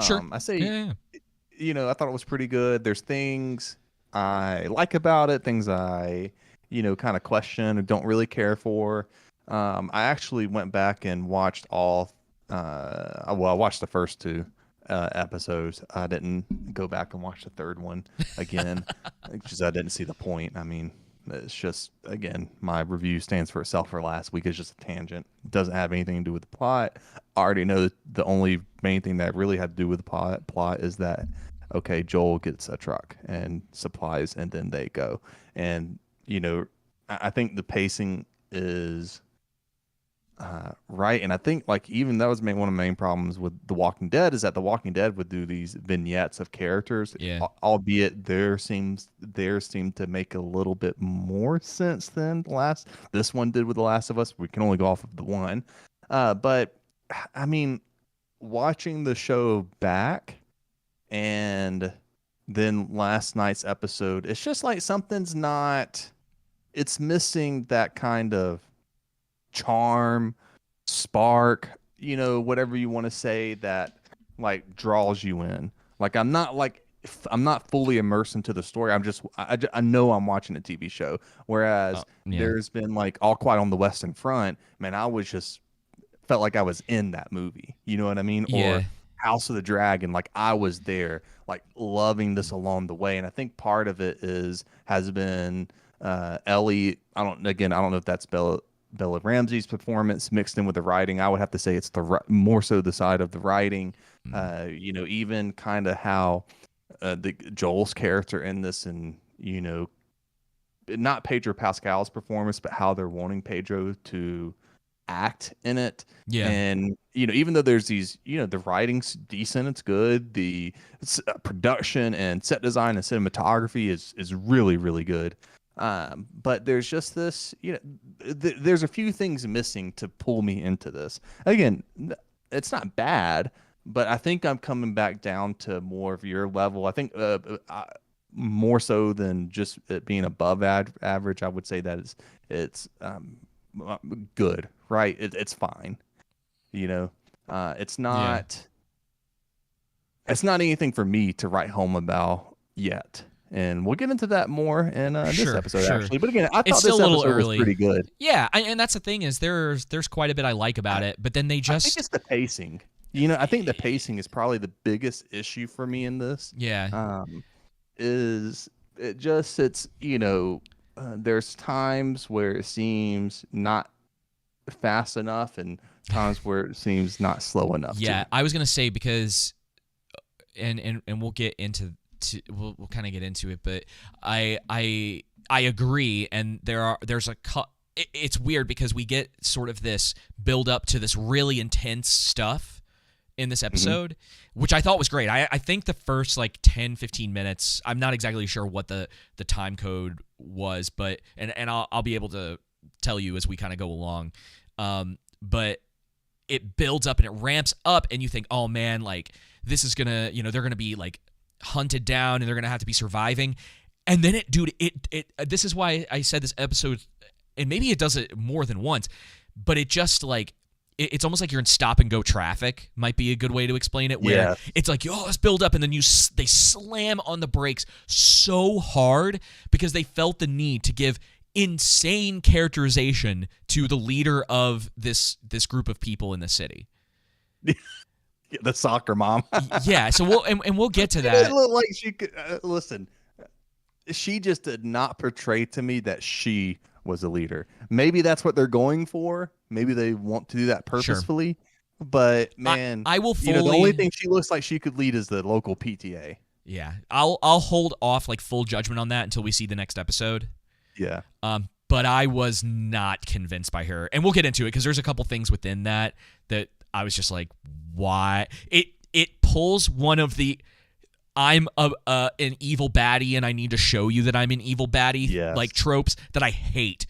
Sure. I say, yeah. You know, I thought it was pretty good. There's things I like about it, things I, you know, kind of question and don't really care for. I actually went back and watched I watched the first 2 episodes. I didn't go back and watch the third one again because I didn't see the point. I mean, it's just, again, my review stands for itself for last week. It's just a tangent. It doesn't have anything to do with the plot. I already know that the only main thing that really had to do with the plot is that, okay, Joel gets a truck and supplies, and then they go. And, you know, I think the pacing is right. And I think, like, even that was one of the main problems with The Walking Dead, is that The Walking Dead would do these vignettes of characters, albeit theirs seemed to make a little bit more sense than this one did with The Last of Us. We can only go off of the one. But, I mean, watching the show back and then last night's episode, it's just like it's missing that kind of charm, spark, you know, whatever you want to say, that like draws you in. Like I'm not fully immersed into the story. I know I'm watching a TV show. Whereas there's been like All Quiet on the Western Front, man, I was just felt like I was in that movie. You know what I mean? Yeah. Or House of the Dragon, like I was there, like loving this along the way. And I think part of it has been Ellie. I don't know if that's Bella Ramsey's performance mixed in with the writing. I would have to say it's more so the side of the writing. You know, even kind of how the Joel's character in this, and you know, not Pedro Pascal's performance, but how they're wanting Pedro to act in it. Yeah. And you know, even though there's these, you know, the writing's decent, it's good, the production and set design and cinematography is really, really good. But there's just this, you know, there's a few things missing to pull me into this. Again, it's not bad, but I think I'm coming back down to more of your level. I think more so than just it being above average. I would say that it's good, right? It's fine. You know, it's not anything for me to write home about yet. And we'll get into that more in this episode, actually. But again, I thought it's this still a little episode early. was pretty good. Yeah, and that's the thing, is there's quite a bit I like about it, but then they just... I think it's the pacing. You know, I think the pacing is probably the biggest issue for me in this. Yeah. It's you know, there's times where it seems not fast enough, and times where it seems not slow enough. Yeah, I was gonna say, because, and we'll get into. We'll kind of get into it, but I agree, and there's a cut. It's weird because we get sort of this build up to this really intense stuff in this episode, which I thought was great. I think the first like 10, 15 minutes, I'm not exactly sure what the time code was, but and I'll be able to tell you as we kind of go along. But it builds up and it ramps up, and you think, oh man, like this is gonna, they're gonna be like hunted down and they're gonna have to be surviving. And then this is why I said this episode, and maybe it does it more than once, but it just like, it's almost like you're in stop and go traffic, might be a good way to explain it, where it's like, let's build up, and then they slam on the brakes so hard because they felt the need to give insane characterization to the leader of this group of people in the city. The soccer mom. Yeah, so we'll get to that. It looked like she could listen. She just did not portray to me that she was a leader. Maybe that's what they're going for. Maybe they want to do that purposefully. Sure. But man, I will fully. The only thing she looks like she could lead is the local PTA. Yeah, I'll hold off like full judgment on that until we see the next episode. Yeah. But I was not convinced by her, and we'll get into it because there's a couple things within that I was just like, why? It pulls one of the I'm an evil baddie and I need to show you that I'm an evil baddie like tropes that I hate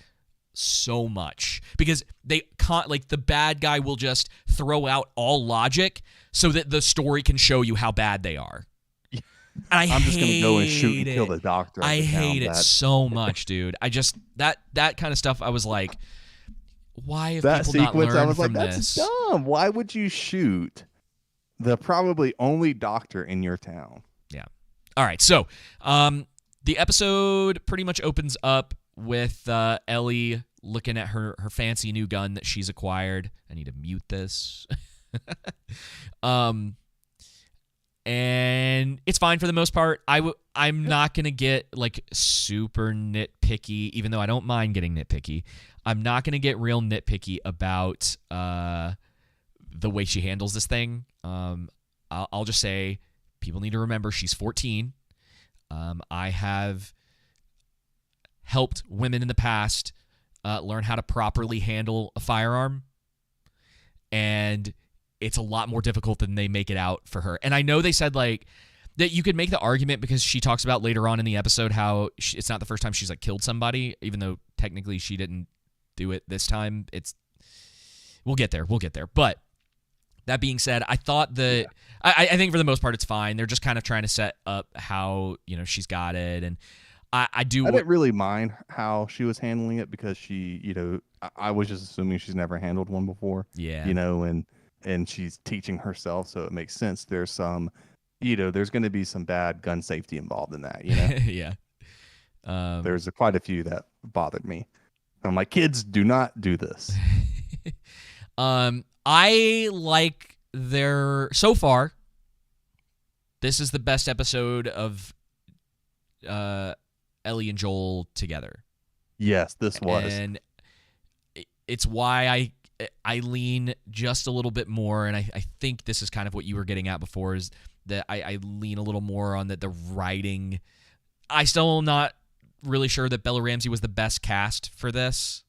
so much, because they can't, like, the bad guy will just throw out all logic so that the story can show you how bad they are. And I'm just gonna go and shoot and kill the doctor. I hate it so much, dude. I just that kind of stuff. I was like, why have that people sequence? Not learned I was from like, that's dumb. Why would you shoot the probably only doctor in your town? Yeah. All right. So, the episode pretty much opens up with Ellie looking at her fancy new gun that she's acquired. I need to mute this. And it's fine for the most part. I'm not going to get like super nitpicky, even though I don't mind getting nitpicky. I'm not going to get real nitpicky about the way she handles this thing. I'll just say people need to remember she's 14. I have helped women in the past learn how to properly handle a firearm, and it's a lot more difficult than they make it out for her. And I know they said like that you could make the argument because she talks about later on in the episode how it's not the first time she's like killed somebody, even though technically she didn't do it this time. We'll get there. But that being said, I thought that I think for the most part it's fine. They're just kind of trying to set up how, she's got it. And I didn't really mind how she was handling it because she, I was just assuming she's never handled one before. Yeah. And she's teaching herself, so it makes sense. There's some, there's going to be some bad gun safety involved in that, Yeah. There's quite a few that bothered me. I'm like, kids, do not do this. I like so far, this is the best episode of Ellie and Joel together. Yes, this was. And it's why I lean just a little bit more, and I think this is kind of what you were getting at before, is that I lean a little more on the writing. I still am not really sure that Bella Ramsey was the best cast for this.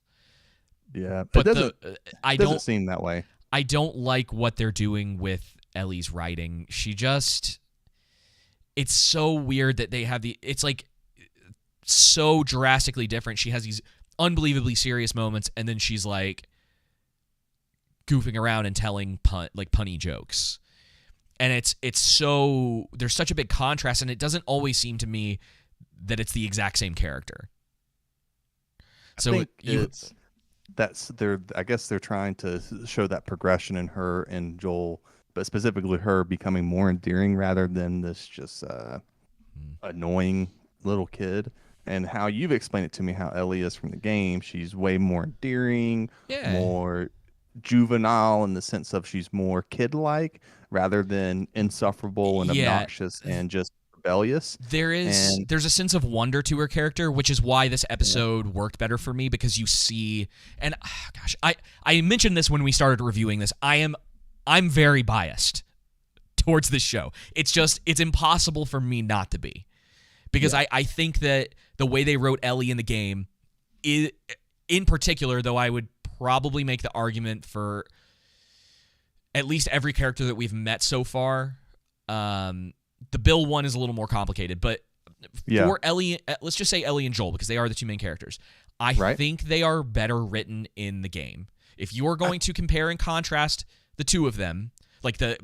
Yeah, but it doesn't seem that way. I don't like what they're doing with Ellie's writing. It's so weird that they have it's like so drastically different. She has these unbelievably serious moments, and then she's like goofing around and telling punny jokes. And it's so, there's such a big contrast, and it doesn't always seem to me that it's the exact same character. So I guess they're trying to show that progression in her and Joel, but specifically her becoming more endearing rather than this just annoying little kid. And how you've explained it to me, how Ellie is from the game, she's way more endearing, more juvenile in the sense of she's more kid-like rather than insufferable and obnoxious and just rebellious. There's a sense of wonder to her character, which is why this episode worked better for me, because you see, and gosh, I mentioned this when we started reviewing this. I'm very biased towards this show. It's impossible for me not to be, because I think that the way they wrote Ellie in the game, in particular, though I would probably make the argument for at least every character that we've met so far. The Bill one is a little more complicated, but for Ellie, let's just say Ellie and Joel, because they are the two main characters. I think they are better written in the game. If you are going to compare and contrast the two of them, like the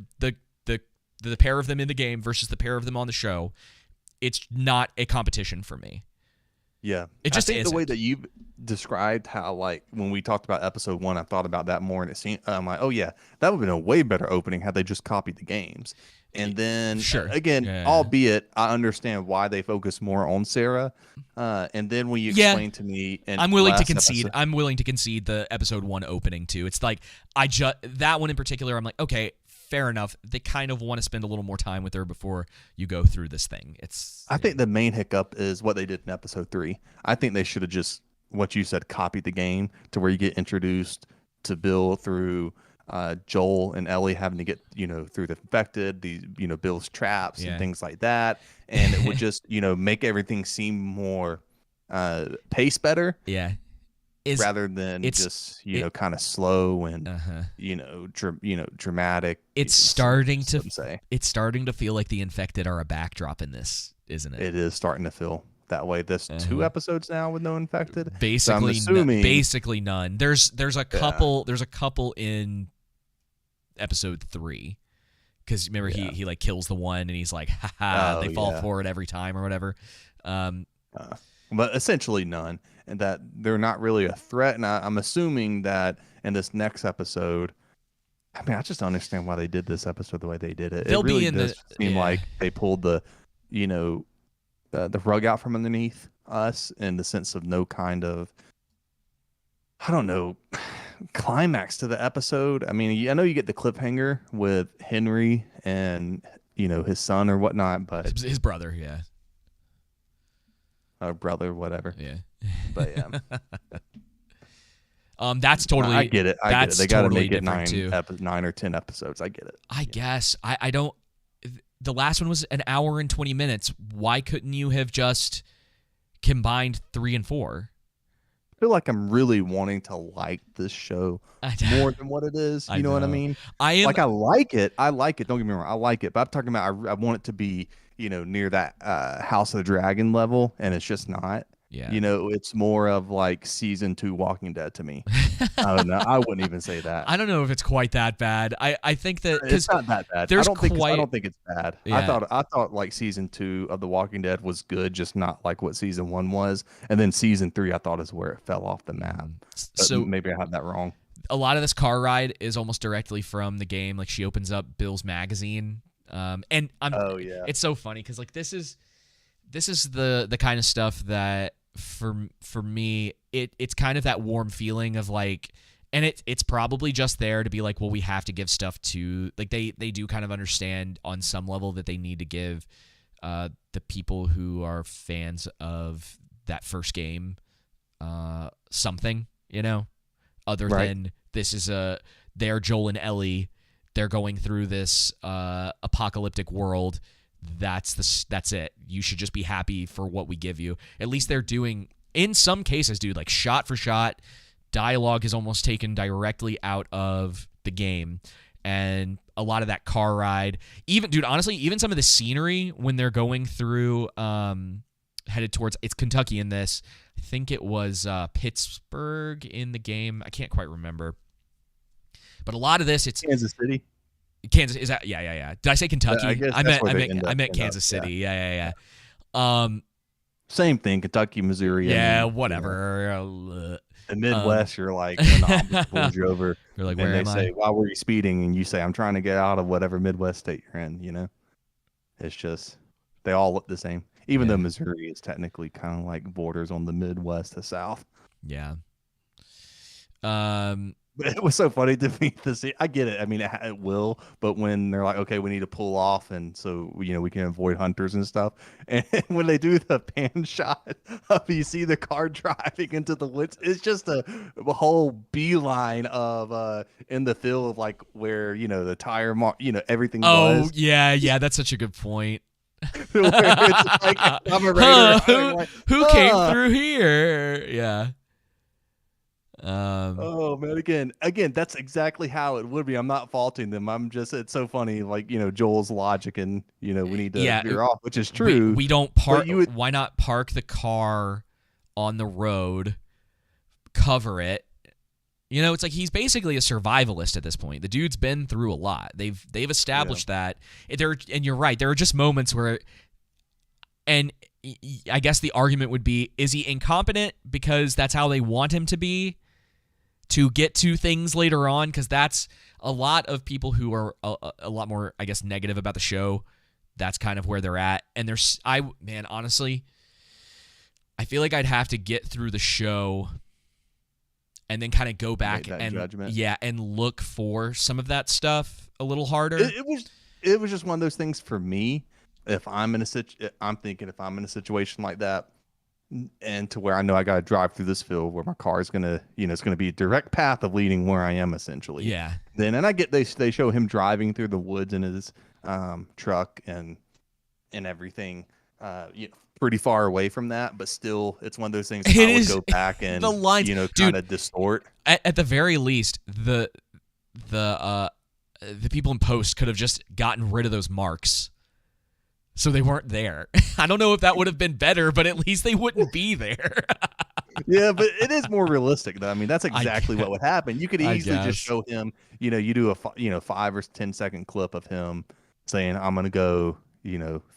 pair of them in the game versus the pair of them on the show, it's not a competition for me. Yeah. It just I think isn't. the way that you described how, like, when we talked about episode 1, I thought about that more, and it seemed, I'm like, oh yeah, that would have been a way better opening had they just copied the games. And then, again, albeit I understand why they focus more on Sarah. And then when you explain to me, and I'm willing to concede. I'm willing to concede the episode 1 opening too. It's like that one in particular. I'm like, okay, fair enough. They kind of want to spend a little more time with her before you go through this thing. I think the main hiccup is what they did in episode 3. I think they should have just, what you said, copied the game to where you get introduced to Bill through Joel and Ellie having to get, through the infected, Bill's traps and things like that. And it would just, make everything seem more pace better. Yeah. Rather than just, kind of slow and, dramatic. It's starting to feel like the infected are a backdrop in this, isn't it? It is starting to feel that way. There's 2 episodes now with no infected. Basically, so I'm assuming, basically none. There's a couple. There's a couple in episode 3, because remember he like kills the one and he's like, haha, they fall for it every time or whatever. But essentially none, and that they're not really a threat. And I'm assuming that in this next episode, I mean, I just don't understand why they did this episode the way they did it. They'll it really be in does seem like they pulled the rug out from underneath us in the sense of no kind of, I don't know, climax to the episode. I mean, I know you get the cliffhanger with Henry and his son or whatnot, but his brother, brother, whatever. Yeah, but yeah. That's totally. I get it. They got to make it 9 or 10 episodes. I get it. I guess I don't. The last one was an hour and 20 minutes. Why couldn't you have just combined 3 and 4? I feel like I'm really wanting to like this show more than what it is. You know what I mean? I like it. Don't get me wrong. I like it. But I'm talking about I want it to be, near that House of the Dragon level, and it's just not. Yeah. It's more of like season 2 Walking Dead to me. I don't know. I wouldn't even say that. I don't know if it's quite that bad. I think that it's not that bad. I don't think it's bad. Yeah. I thought like season 2 of The Walking Dead was good, just not like what season 1 was. And then season 3 I thought is where it fell off the map. So maybe I had that wrong. A lot of this car ride is almost directly from the game. Like she opens up Bill's magazine, and it's so funny because like this is the kind of stuff that for me it's kind of that warm feeling of like, and it's probably just there to be like, well, we have to give stuff to, like, they do kind of understand on some level that they need to give the people who are fans of that first game something, other than this is they're Joel and Ellie, they're going through this apocalyptic world. That's it. You should just be happy for what we give you. At least they're doing, in some cases, dude, like shot for shot, dialogue is almost taken directly out of the game. And a lot of that car ride, even, dude, honestly, even some of the scenery when they're going through, headed towards, it's Kentucky in this. I think it was Pittsburgh in the game. I can't quite remember. But a lot of this, it's Kansas City. Kansas, is that? Yeah. Did I say Kentucky? I meant Kansas City. Yeah. Same thing, Kentucky, Missouri. Yeah, whatever. The Midwest, you're like, when the officer pulls you over, you're like, and where they am say, I? why were you speeding? And you say, I'm trying to get out of whatever Midwest state you're in. It's just, they all look the same. Even though Missouri is technically kind of like borders on the Midwest to South. Yeah. But it was so funny to me to see. I get it. I mean, it will. But when they're like, okay, we need to pull off, and so we can avoid hunters and stuff. And when they do the pan shot of you see the car driving into the woods, it's just a whole beeline of in the field of like where the tire mark, everything. Oh yeah. That's such a good point. Where it's like, I'm a raider, who came through here? Yeah. Oh man, again, that's exactly how it would be. I'm not faulting them. It's so funny, like Joel's logic, and we need to Yeah, veer off, which is true. We don't park. you would- Why not park the car on the road, cover it? It's like he's basically a survivalist at this point. The dude's been through a lot. They've established that. And you're right. There are just moments where, and I guess the argument would be: is he incompetent because that's how they want him to be, to get to things later on? Because that's a lot of people who are a lot more, I guess, negative about the show. That's kind of where they're at. And honestly, I feel like I'd have to get through the show and then kind of go back and judgment. and look for some of that stuff a little harder. It was just one of those things for me. If I'm in I'm thinking if I'm in a situation like that, and to where I know I got to drive through this field where my car is gonna, it's gonna be a direct path of leading where I am essentially. Yeah. And I get they show him driving through the woods in his truck and everything. Pretty far away from that, but still, it's one of those things I would go back and the lines, kind of distort. At the very least, the people in post could have just gotten rid of those marks, so they weren't there. I don't know if that would have been better, but at least they wouldn't be there. Yeah, but it is more realistic, though. I mean, that's exactly what would happen. You could easily just show him. You do a 5 or 10 second clip of him saying, "I'm gonna go."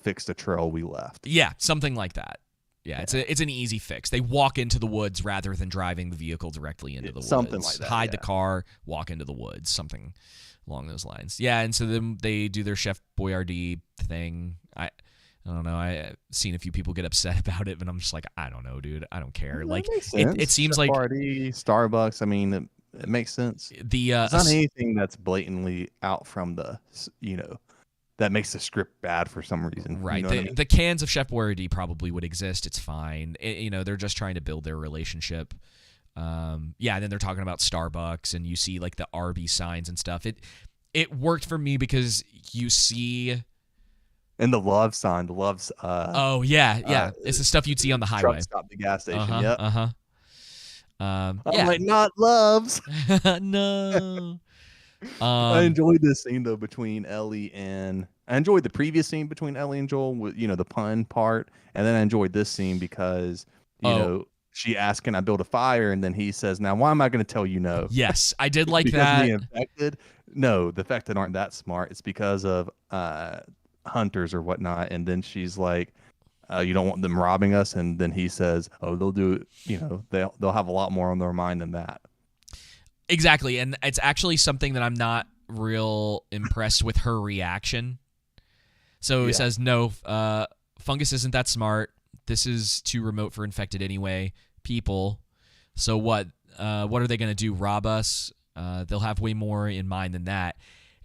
Fix the trail we left. Yeah, something like that. Yeah, it's an easy fix. They walk into the woods rather than driving the vehicle directly into the woods. Something like that. Hide the car, walk into the woods, something along those lines. Yeah, and so then they do their Chef Boyardee thing. I don't know. I've seen a few people get upset about it, but I'm just like, I don't know, dude. I don't care. Like it seems Chef like Boyardee, Starbucks. I mean, it makes sense. It's not anything that's blatantly out from the that makes the script bad for some reason. Right. The cans of Chef Boyardee probably would exist. It's fine. They're just trying to build their relationship. And then they're talking about Starbucks, and you see like the Arby's signs and stuff. It worked for me because you see. And the love sign, the love's. Oh yeah. It's the stuff you'd see on the highway. Truck stop, the gas station. Yep. I'm like, not loves. No. I enjoyed this scene though between Ellie and I enjoyed the previous scene between Ellie and Joel with the pun part, and then I enjoyed this scing because she asked, "Can I build a fire?" and then he says, "Now why am I going to tell you no?" Yes, I did like because that. The infected? No, the infected aren't that smart. It's because of hunters or whatnot. And then she's like, "You don't want them robbing us?" And then he says, "Oh, they'll do it. They'll have a lot more on their mind than that." Exactly, and it's actually something that I'm not real impressed with her reaction. So he says, "No, fungus isn't that smart. This is too remote for infected anyway. People, so what? What are they going to do? Rob us? They'll have way more in mind than that."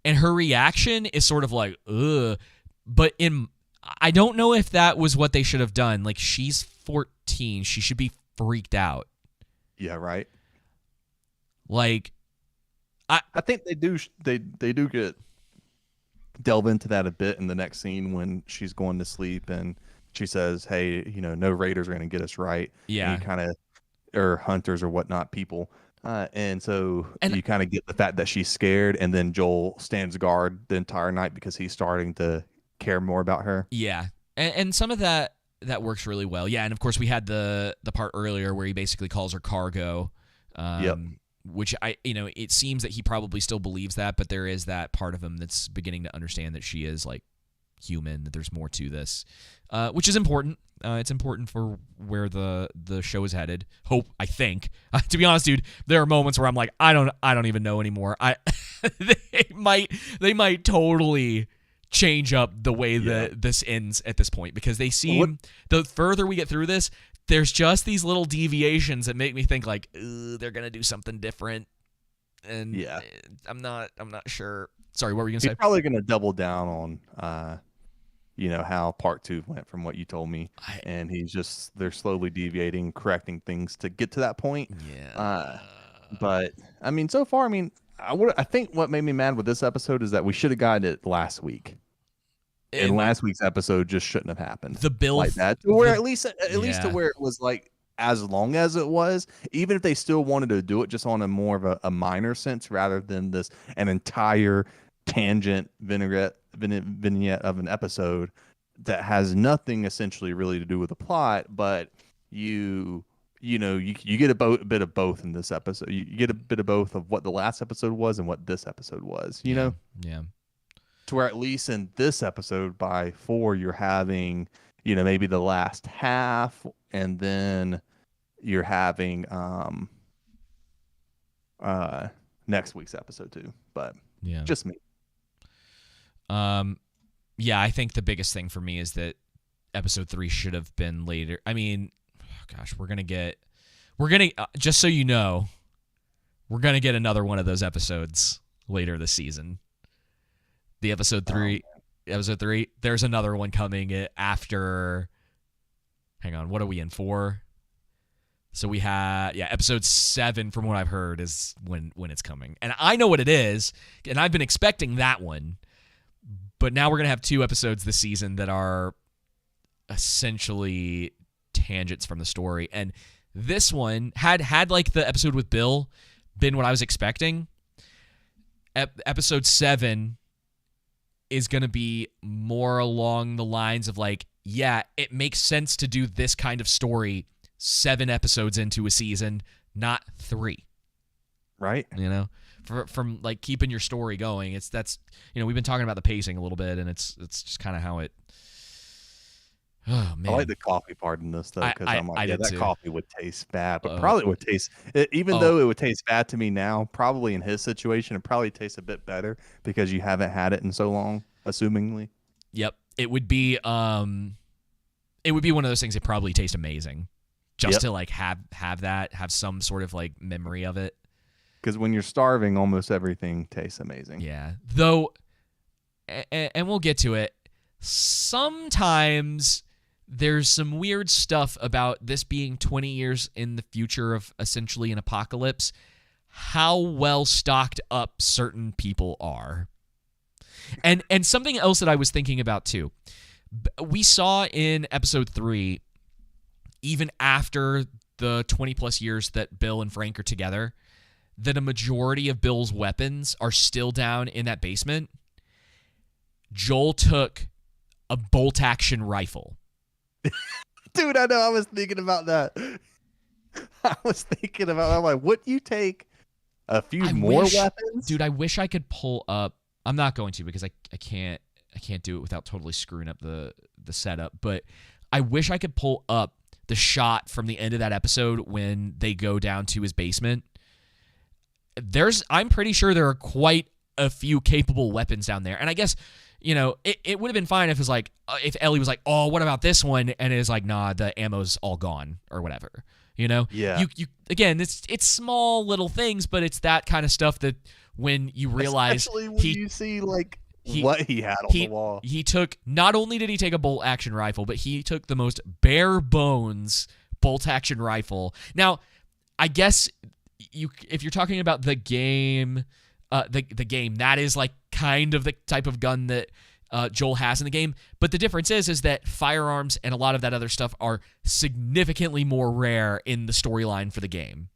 And her reaction is sort of like, "Ugh," but I don't know if that was what they should have done. Like, she's 14, she should be freaked out. Yeah, right. Like, I think they do get delve into that a bit in the next scene when she's going to sleep and she says, "Hey, no raiders are going to get us, right?" Yeah, kind of, or hunters or whatnot, people. And so you kind of get the fact that she's scared, and then Joel stands guard the entire night because he's starting to care more about her. Yeah, and some of that works really well. Yeah, and of course we had the part earlier where he basically calls her cargo. Yep. Which it seems that he probably still believes that, but there is that part of him that's beginning to understand that she is like human, that there's more to this, which is important. It's important for where the show is headed. I think. To be honest, dude, there are moments where I'm like, I don't even know anymore. They might totally change up the way that this ends at this point, because they seem, the further we get through this, there's just these little deviations that make me think like, they're gonna do something different, and I'm not sure. Sorry, what were you gonna say? He's probably gonna double down on, how part 2 went from what you told me, and they're slowly deviating, correcting things to get to that point. Yeah. But I mean, so far, I think what made me mad with this episode is that we should have gotten it last week. And last week's episode just shouldn't have happened. The bill like that, to where at least to where it was like as long as it was, even if they still wanted to do it just on a more of a minor sense rather than an entire tangent vignette of an episode that has nothing essentially really to do with the plot, but you get a bit of both in this episode. You get a bit of both of what the last episode was and what this episode was, Yeah. to where at least in this episode by 4, you're having, maybe the last half, and then you're having next week's episode too. But Yeah. just me. Yeah, I think the biggest thing for me is that episode 3 should have been later. I mean, gosh, we're gonna just so you know, we're gonna get another one of those episodes later this season. The episode 3, there's another one coming after. Hang on, what are we in 4? So we had episode 7 from what I've heard is when it's coming, and I know what it is, and I've been expecting that one. But now we're going to have 2 episodes this season that are essentially tangents from the story. And this one had like the episode with Bill been what I was expecting, episode 7 is going to be more along the lines of like, yeah, it makes sense to do this kind of story 7 episodes into a season, not 3. Right? From like keeping your story going. We've been talking about the pacing a little bit, and it's just kind of how it. Oh man, I like the coffee part in this though, because I'm like, that too. coffee would taste bad, but probably would taste, even though it would taste bad to me now, probably in his situation, it probably tastes a bit better because you haven't had it in so long, assumingly. Yep, it would be one of those things that probably taste amazing, just to like have some sort of like memory of it. Because when you're starving, almost everything tastes amazing. Yeah, though, and we'll get to it. Sometimes there's some weird stuff about this being 20 years in the future of essentially an apocalypse, how well stocked up certain people are. And something else that I was thinking about too. We saw in episode 3, even after the 20 plus years that Bill and Frank are together, that a majority of Bill's weapons are still down in that basement. Joel took a bolt-action rifle. Dude, I know. I was thinking about that. I'm like, wouldn't you take a few more weapons? Dude, I wish I could pull up. I'm not going to because I can't do it without totally screwing up the setup. But I wish I could pull up the shot from the end of that episode when they go down to his basement. I'm pretty sure there are quite a few capable weapons down there. And I guess, it would have been fine if it was like, if Ellie was like, oh, what about this one? And it is like, nah, the ammo's all gone or whatever, Yeah. You again, it's small little things, but it's that kind of stuff that when you realize especially when you see like what he had on the wall. He took, not only did he take a bolt action rifle, but he took the most bare bones bolt action rifle. Now, I guess if you're talking about the game, the game, that is like kind of the type of gun that Joel has in the game. But the difference is that firearms and a lot of that other stuff are significantly more rare in the storyline for the game.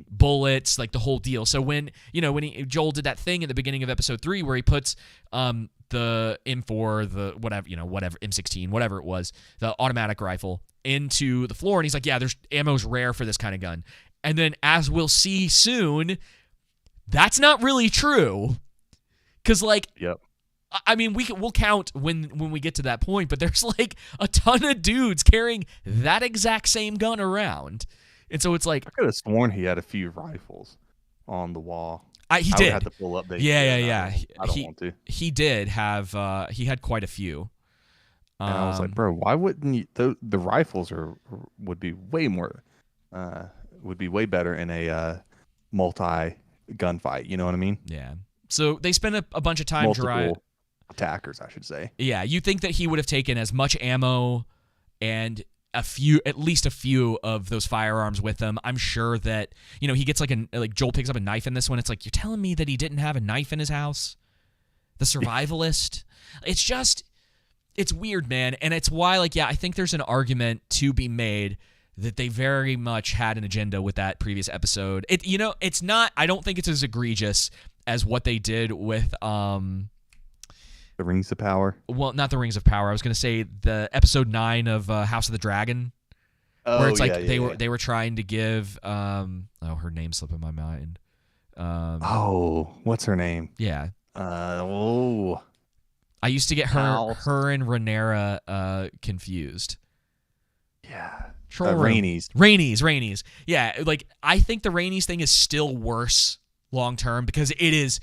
Bullets, like the whole deal. So when Joel did that thing at the beginning of episode 3 where he puts the M4, the whatever M16, whatever it was, the automatic rifle into the floor, and he's like, yeah, there's ammo's rare for this kind of gun. And then, as we'll see soon, that's not really true. Because, like, yep. I mean, we'll count when we get to that point, but there's, like, a ton of dudes carrying that exact same gun around. And so it's like... I could have sworn he had a few rifles on the wall. He did. I would have to pull up. Yeah. I don't want to. He did have... he had quite a few. And I was like, bro, why wouldn't you... The rifles would be way more... would be way better in a multi gunfight. You know what I mean? Yeah. So they spend a bunch of time multiple attackers, I should say. Yeah, you think that he would have taken as much ammo and at least a few of those firearms with him. I'm sure that he gets like Joel picks up a knife in this one. It's like, you're telling me that he didn't have a knife in his house? The survivalist. It's weird, man, and it's why I think there's an argument to be made that they very much had an agenda with that previous episode. It's not. I don't think it's as egregious as what they did with The Rings of Power. Well, not the Rings of Power. I was going to say the episode 9 of House of the Dragon, where it's like they were trying to give her name's slipping my mind. What's her name? Yeah. I used to get her and Rhaenyra confused. Yeah. Rhaenys. Rhaenys. Yeah, like I think the Rhaenys thing is still worse long term because it is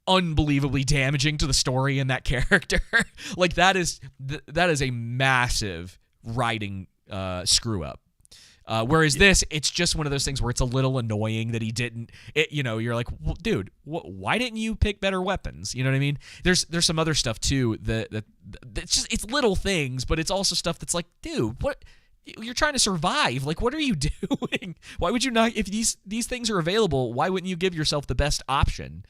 unbelievably damaging to the story and that character. Like that is a massive writing screw up. Whereas this, it's just one of those things where it's a little annoying that he didn't. You're like, well, dude, why didn't you pick better weapons? You know what I mean? There's some other stuff too that it's little things, but it's also stuff that's like, dude, what? You're trying to survive. Like, what are you doing? Why would you not? If these things are available, why wouldn't you give yourself the best option?